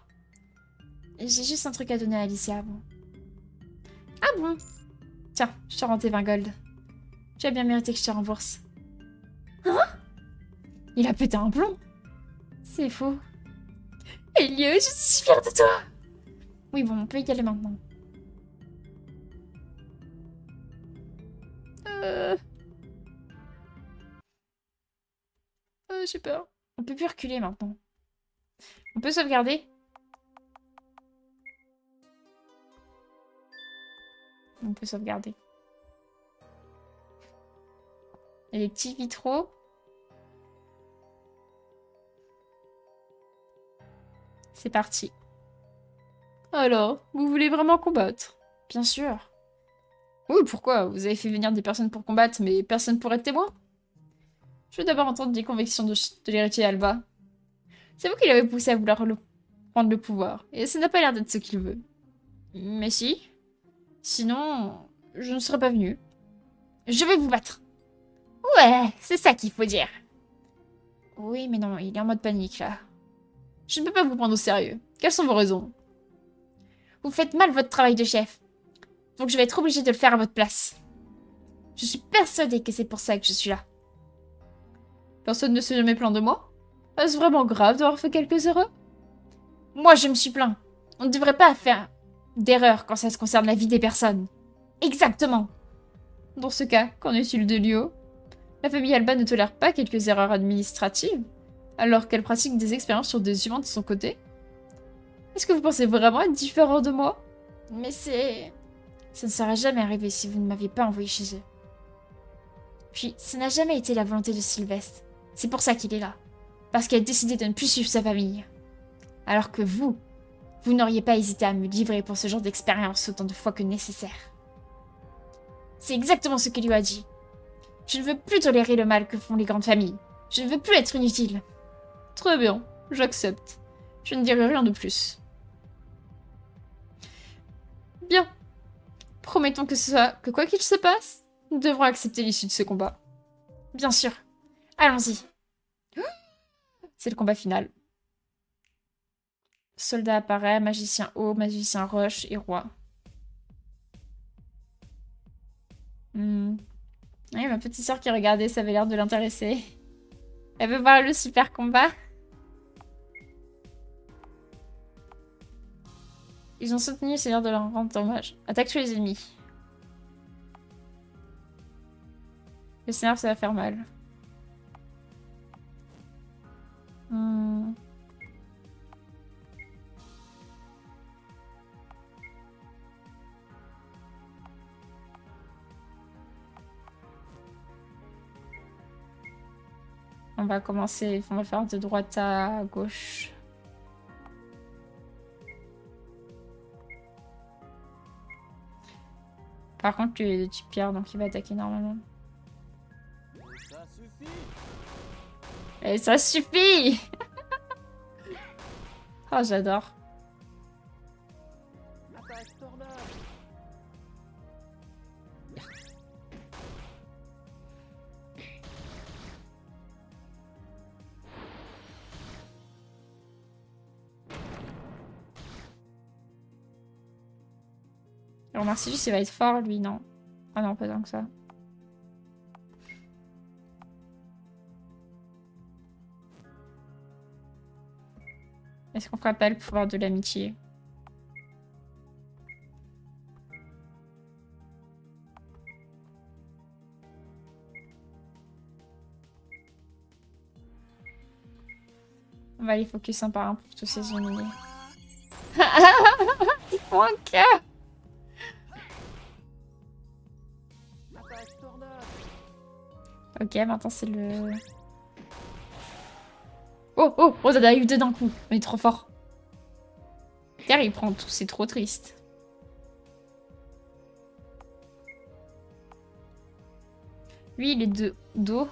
J'ai juste un truc à donner à Alicia avant. Ah bon? Tiens, je te rends tes 20 gold. Tu as bien mérité que je te rembourse. Hein? Il a pété un plomb. C'est faux. Elio, je suis fière de toi. Oui, bon, on peut y aller maintenant. J'ai peur. On peut plus reculer maintenant. On peut sauvegarder. On peut sauvegarder. Et les petits vitraux. C'est parti. Alors, vous voulez vraiment combattre? Bien sûr. Oui, pourquoi? Vous avez fait venir des personnes pour combattre, mais personne pour être témoin? Je veux d'abord entendre des convictions de l'héritier Alba. C'est vous qui l'avez poussé à vouloir prendre le pouvoir, et ça n'a pas l'air d'être ce qu'il veut. Mais si. Sinon, je ne serais pas venu. Je vais vous battre. Ouais, c'est ça qu'il faut dire. Oui, mais non, il est en mode panique, là. Je ne peux pas vous prendre au sérieux. Quelles sont vos raisons? Vous faites mal votre travail de chef. Donc je vais être obligée de le faire à votre place. Je suis persuadée que c'est pour ça que je suis là. Personne ne s'est jamais plaint de moi? Est-ce vraiment grave d'avoir fait quelques erreurs? Moi, je me suis plaint. On ne devrait pas faire d'erreurs quand ça se concerne la vie des personnes. Exactement. Dans ce cas, qu'en est-il de Lio? La famille Alba ne tolère pas quelques erreurs administratives, alors qu'elle pratique des expériences sur des humains de son côté. Est-ce que vous pensez vraiment être différent de moi? Mais c'est... Ça ne serait jamais arrivé si vous ne m'aviez pas envoyé chez eux. Puis, ça n'a jamais été la volonté de Sylvestre. C'est pour ça qu'il est là. Parce qu'il a décidé de ne plus suivre sa famille. Alors que vous n'auriez pas hésité à me livrer pour ce genre d'expérience autant de fois que nécessaire. C'est exactement ce qu'il lui a dit. Je ne veux plus tolérer le mal que font les grandes familles. Je ne veux plus être inutile. Très bien, j'accepte. Je ne dirai rien de plus. Bien. Promettons que quoi qu'il se passe, nous devrons accepter l'issue de ce combat. Bien sûr. Allons-y. C'est le combat final. Soldat apparaît, magicien eau, magicien roche et roi. Oui, ma petite sœur qui regardait, ça avait l'air de l'intéresser. Elle veut voir le super combat. Ils ont soutenu le seigneur de leur rendre hommage. Attaque sur les ennemis. Le seigneur, ça va faire mal. On va commencer, on va faire de droite à gauche. Par contre, lui, il est de type pierre, donc il va attaquer normalement. Ça suffit. Et ça suffit. Oh, j'adore. Attaque tornade. Alors, Marcellus, il va être fort, lui, non. Ah non, pas tant que ça. Est-ce qu'on fera pas le pouvoir de l'amitié? On va aller focus un par un pour tous ces ennemis. Ils font un cœur. Attaque tornade. Ok, maintenant c'est le... Oh, oh, oh, ça arrive deux d'un coup. On est trop fort. Car il prend tout, c'est trop triste. Lui, il est de dos.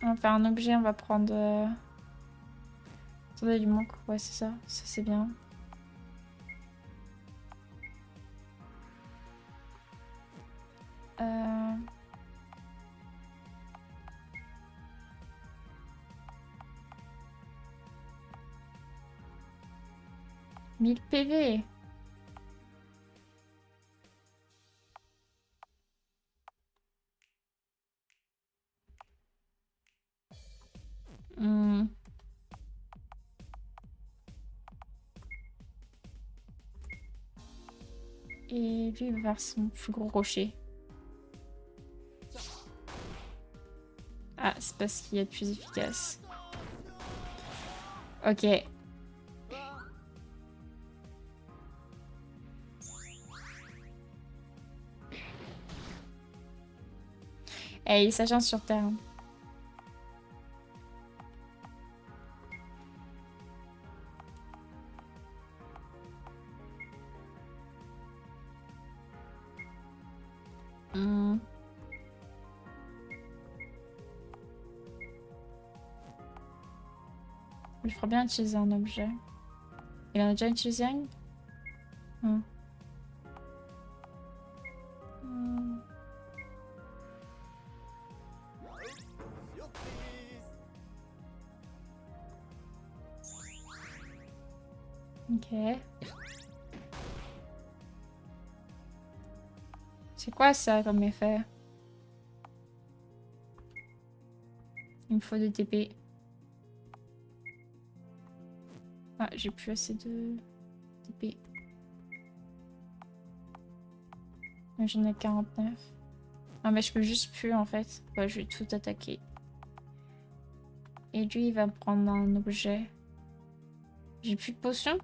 On va faire un objet, on va prendre... Attendez, il manque... Ouais, c'est ça. Ça, c'est bien. Euh... 1000 PV. Et lui, il va faire son plus gros rocher. Ah, c'est pas ce qu'il y a de plus efficace. Ok. Eh, il s'agit sur Terre. Hmm. Il ferait bien utiliser un objet. Il en a déjà utilisé un? Hmm. Hmm. Ok. C'est quoi ça comme effet? Il me faut des TP. Ah, j'ai plus assez de TP. J'en ai 49. Ah, mais je peux juste plus en fait. Ouais, je vais tout attaquer. Et lui, il va prendre un objet. J'ai plus de potions?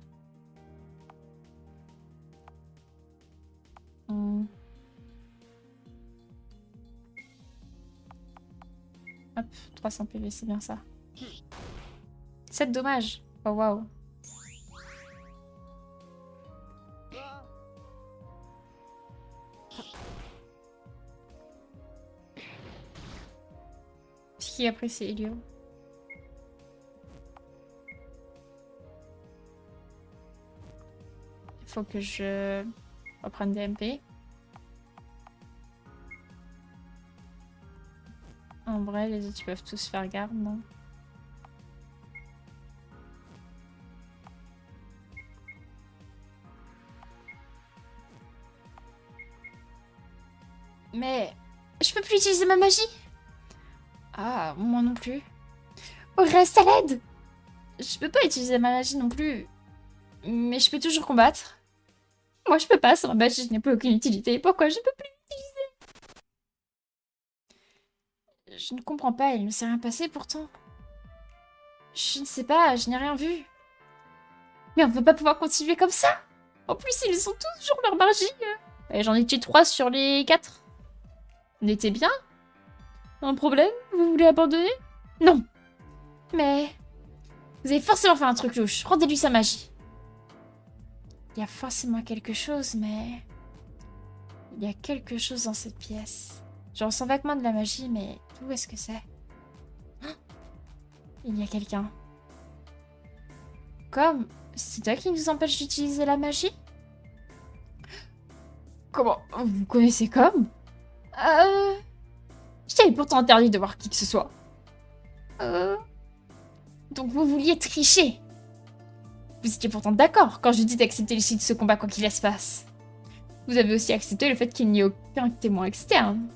Hop, 300 PV, c'est bien ça. 7 dommages. Oh waouh. Qui après c'est Elio. Il faut que je reprenne des MP. En vrai, les autres ils peuvent tous faire garde, non? Mais je peux plus utiliser ma magie? Ah, moi non plus. Oh, reste à l'aide! Je peux pas utiliser ma magie non plus. Mais je peux toujours combattre. Moi je peux pas, sans ma magie je n'ai plus aucune utilité. Pourquoi je peux plus l'utiliser? Je ne comprends pas, il ne s'est rien passé pourtant. Je ne sais pas, je n'ai rien vu. Mais on ne peut pas pouvoir continuer comme ça. En plus, ils ont toujours leur magie. Et j'en ai tué 3 sur les 4. On était bien? Un problème? Vous voulez abandonner? Non. Mais... vous avez forcément fait un truc louche. Rendez-lui sa magie. Il y a forcément quelque chose, mais... il y a quelque chose dans cette pièce. Je ressens vaguement de la magie, mais où est-ce que c'est? Oh, il y a quelqu'un. Comme... c'est toi qui nous empêche d'utiliser la magie? Comment? Vous connaissez Comme? Je t'avais pourtant interdit de voir qui que ce soit. Donc vous vouliez tricher. Vous étiez pourtant d'accord quand je dis d'accepter l'issue de ce combat quoi qu'il se passe. Vous avez aussi accepté le fait qu'il n'y ait aucun témoin externe.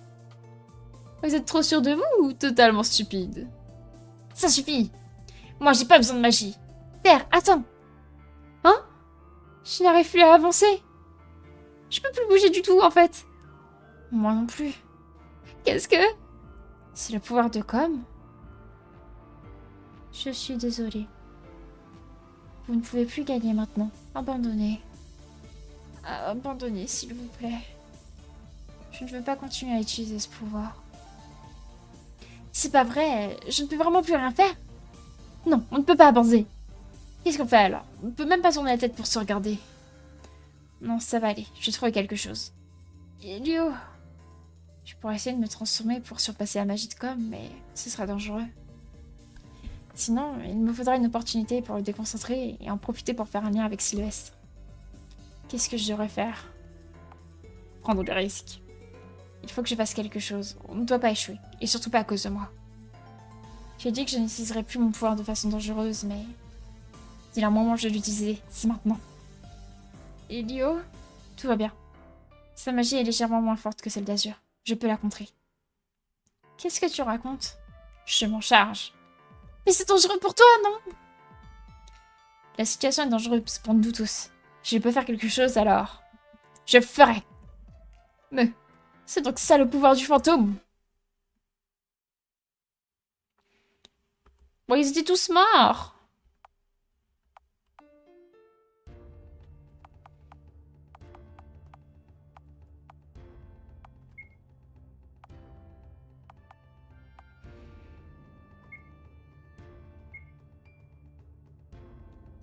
Vous êtes trop sûr de vous ou totalement stupide? Ça suffit. Moi j'ai pas besoin de magie. Terre, attends. Hein? Je n'arrive plus à avancer. Je peux plus bouger du tout en fait. Moi non plus. Qu'est-ce que... c'est le pouvoir de Com? Je suis désolée. Vous ne pouvez plus gagner maintenant. Abandonnez. Abandonnez, s'il vous plaît. Je ne veux pas continuer à utiliser ce pouvoir. C'est pas vrai. Je ne peux vraiment plus rien faire. Non, on ne peut pas avancer. Qu'est-ce qu'on fait alors? On ne peut même pas tourner la tête pour se regarder. Non, ça va aller. Je vais trouver quelque chose. Elio. Je pourrais essayer de me transformer pour surpasser la magie de Com, mais ce sera dangereux. Sinon, il me faudra une opportunité pour le déconcentrer et en profiter pour faire un lien avec Sylvestre. Qu'est-ce que je devrais faire? Prendre le risque. Il faut que je fasse quelque chose. On ne doit pas échouer. Et surtout pas à cause de moi. J'ai dit que je n'utiliserai plus mon pouvoir de façon dangereuse, mais... il y a un moment où je vais l'utiliser. C'est maintenant. Elio? Tout va bien. Sa magie est légèrement moins forte que celle d'Azur. Je peux la contrer. Qu'est-ce que tu racontes? Je m'en charge. Mais c'est dangereux pour toi, non? La situation est dangereuse pour nous tous. Je peux faire quelque chose alors. Je le ferai. Mais c'est donc ça le pouvoir du fantôme. Bon, ils étaient tous morts.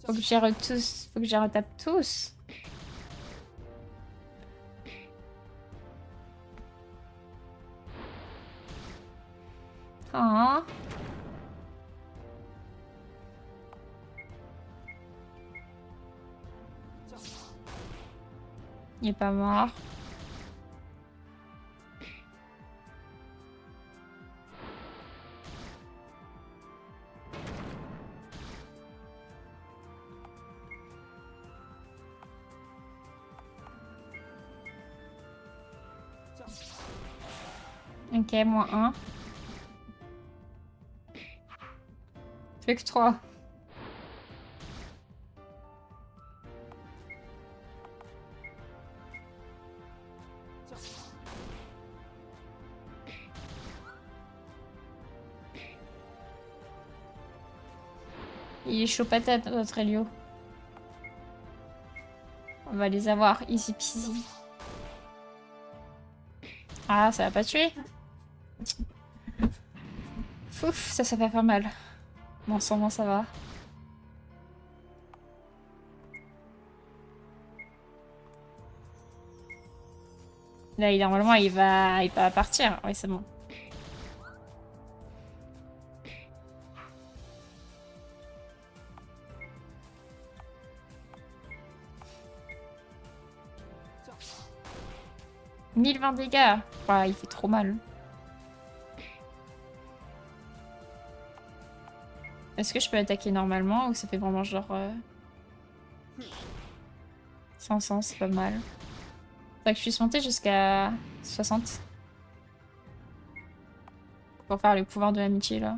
Faut que j'y tous. Faut que j'y retape tous. Ah. Il est pas mort. Ok, -1. Plus que 3. Il est chaud patate, notre Elio. On va les avoir, easy peasy. Ah, ça va pas tuer. Ouf, ça va faire mal. Bon, sans moi, ça va. Là, normalement, il va partir. Oui, c'est bon. « 1020 dégâts. Ouais, il fait trop mal. Est-ce que je peux attaquer normalement ou ça fait vraiment genre... 500, c'est pas mal. Faudrait que je puisse monter jusqu'à 60. Pour faire le pouvoir de l'amitié, là.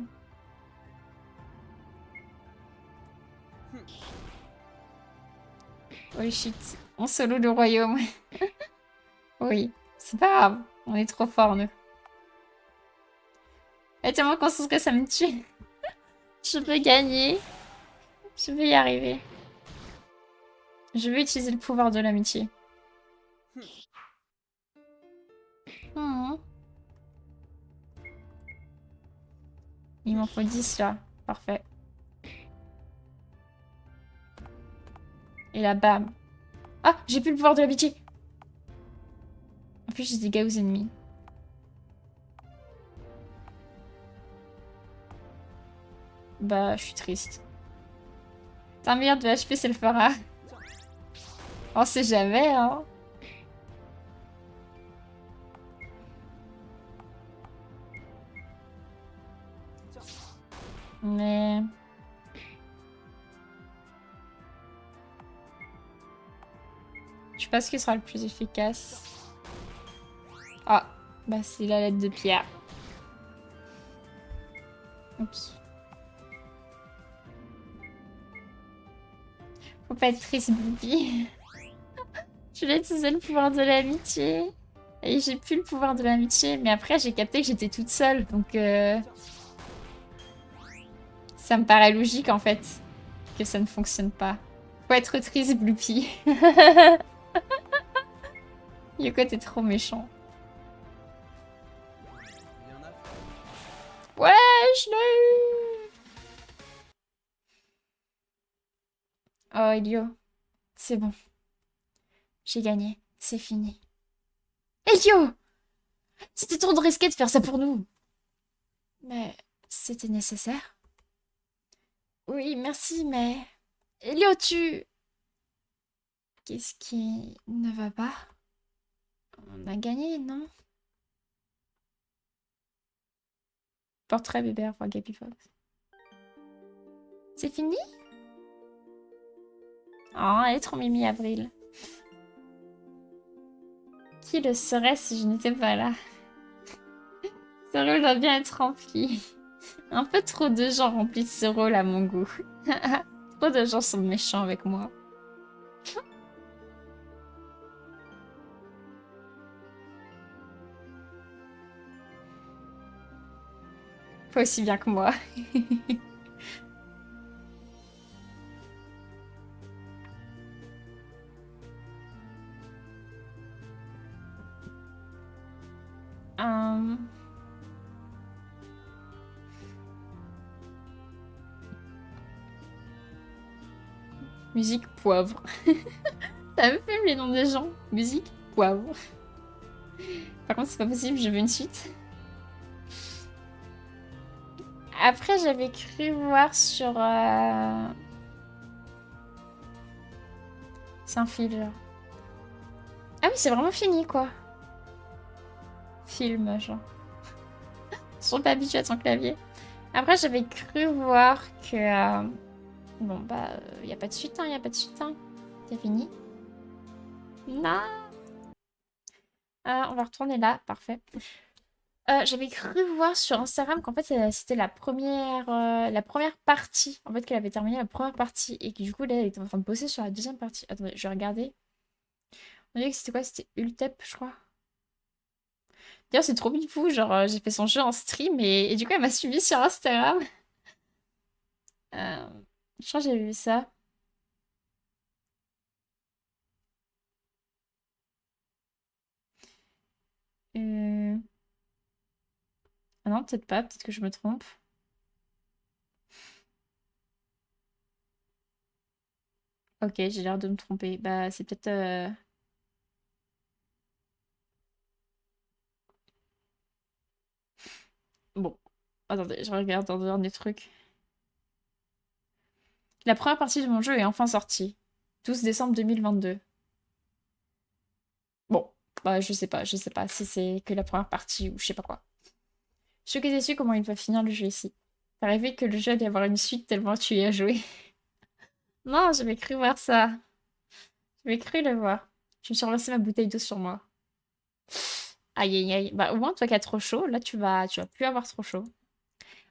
Oh shit. On solo le royaume. Oui. C'est pas grave. On est trop forts, nous. Et tellement conscience que ça me tue. Je veux gagner. Je vais y arriver. Je vais utiliser le pouvoir de l'amitié. Hmm. Il m'en faut 10 là. Parfait. Et là, bam. Ah, j'ai plus le pouvoir de l'amitié. En plus, j'ai des dégâts aux ennemis. Bah, je suis triste. 1 milliard de HP, c'est le fera. On sait jamais, hein. Mais... je sais pas ce qui sera le plus efficace. Ah, bah c'est la lettre de pierre. Oups. Faut pas être triste, Boubi. Je vais utiliser le pouvoir de l'amitié. Et j'ai plus le pouvoir de l'amitié. Mais après, j'ai capté que j'étais toute seule. Donc, ça me paraît logique, en fait, que ça ne fonctionne pas. Faut être triste, Bloopy. Yoko, t'es trop méchant. Ouais, je l'ai eu. Oh, Elio. C'est bon. J'ai gagné. C'est fini. Elio! C'était trop risqué de faire ça pour nous. Mais c'était nécessaire. Oui, merci, mais... Elio, tu... Qu'est-ce qui ne va pas? On a gagné, non? Portrait bébé, pour Gaby Fox. C'est fini? Oh, elle est trop mimi, Avril. Qui le serait si je n'étais pas là? Ce rôle doit bien être rempli. Un peu trop de gens remplissent ce rôle à mon goût. Trop de gens sont méchants avec moi. Pas aussi bien que moi. Hum. Musique poivre. Ça me fait les noms des gens. Musique poivre. Par contre, c'est pas possible, je veux une suite. Après, j'avais cru voir sur... C'est un fil, genre. Ah oui, c'est vraiment fini, quoi. Film, genre. Ils sont pas habitués à ton clavier. Après, j'avais cru voir que... Bon, bah, y a pas de suite, hein, y a pas de suite, hein. C'est fini. Non. On va retourner là, parfait. J'avais cru voir sur Instagram qu'en fait c'était la première partie, en fait qu'elle avait terminé la première partie et que du coup là elle était en train de bosser sur la deuxième partie. Attendez, je vais regarder. On dirait que c'était quoi? C'était Ultep, je crois. D'ailleurs c'est trop fou, genre j'ai fait son jeu en stream et du coup elle m'a suivi sur Instagram. Euh, je crois que j'avais vu ça. Euh, Ah non, peut-être pas, peut-être que je me trompe. Ok, j'ai l'air de me tromper. Bah c'est peut-être... Bon, attendez, je regarde dans le dernier truc. La première partie de mon jeu est enfin sortie. 12 décembre 2022. Bon, bah je sais pas si c'est que la première partie ou je sais pas quoi. Je suis que déçue comment il va finir le jeu ici. T'as rêvé que le jeu allait avoir une suite tellement tu y as joué. Non, j'avais cru voir ça. J'avais cru le voir. Je me suis renversé ma bouteille d'eau sur moi. Aïe aïe aïe. Bah au moins toi qui as trop chaud, là tu vas plus avoir trop chaud.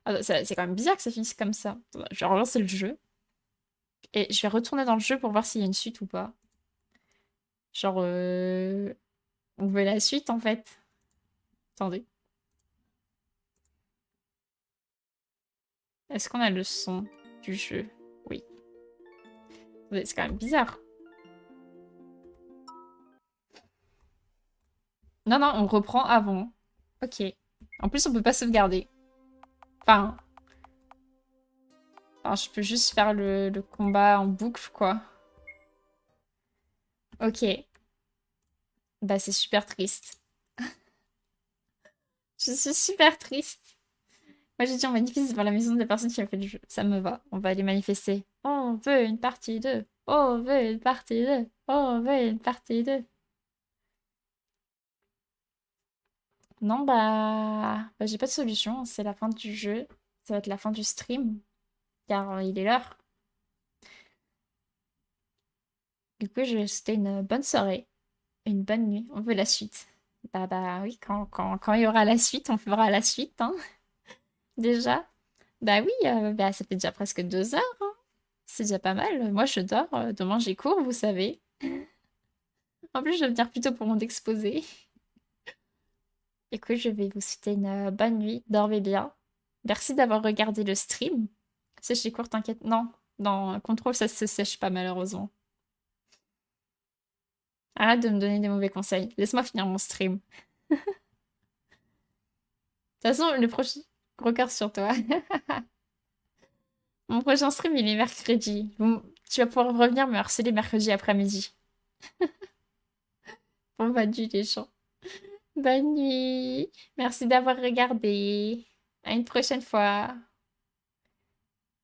Ah, c'est quand même bizarre que ça finisse comme ça. Attends, je vais relancer le jeu. Et je vais retourner dans le jeu pour voir s'il y a une suite ou pas. Genre, on veut la suite en fait. Attendez. Est-ce qu'on a le son du jeu? Oui. C'est quand même bizarre. Non, non, on reprend avant. Ok. En plus, on peut pas sauvegarder. Enfin, je peux juste faire le combat en boucle, quoi. Ok. Bah, c'est super triste. Je suis super triste. Moi, j'ai dit on manifeste devant la maison de la personne qui a fait le jeu. Ça me va. On va aller manifester. On veut une partie 2. On veut une partie 2. On veut une partie 2. Non, bah j'ai pas de solution. C'est la fin du jeu. Ça va être la fin du stream. Car il est l'heure. Du coup, je vais souhaiter une bonne soirée. Une bonne nuit. On veut la suite. Bah oui, quand il y aura la suite, on fera la suite, hein. Déjà. Bah oui, bah, ça fait déjà presque 2 heures, hein. C'est déjà pas mal. Moi, je dors. Demain, j'ai cours, vous savez. En plus, je vais venir plus tôt pour mon exposé. Écoute, je vais vous souhaiter une bonne nuit. Dormez bien. Merci d'avoir regardé le stream. Sèche les cours, t'inquiète. Non, dans contrôle, ça se sèche pas, malheureusement. Arrête de me donner des mauvais conseils. Laisse-moi finir mon stream. De toute façon, le prochain... Gros cœur sur toi. Mon prochain stream, il est mercredi. Tu vas pouvoir revenir me harceler mercredi après-midi. Bon, bah, du les gens. Bonne nuit. Merci d'avoir regardé. À une prochaine fois.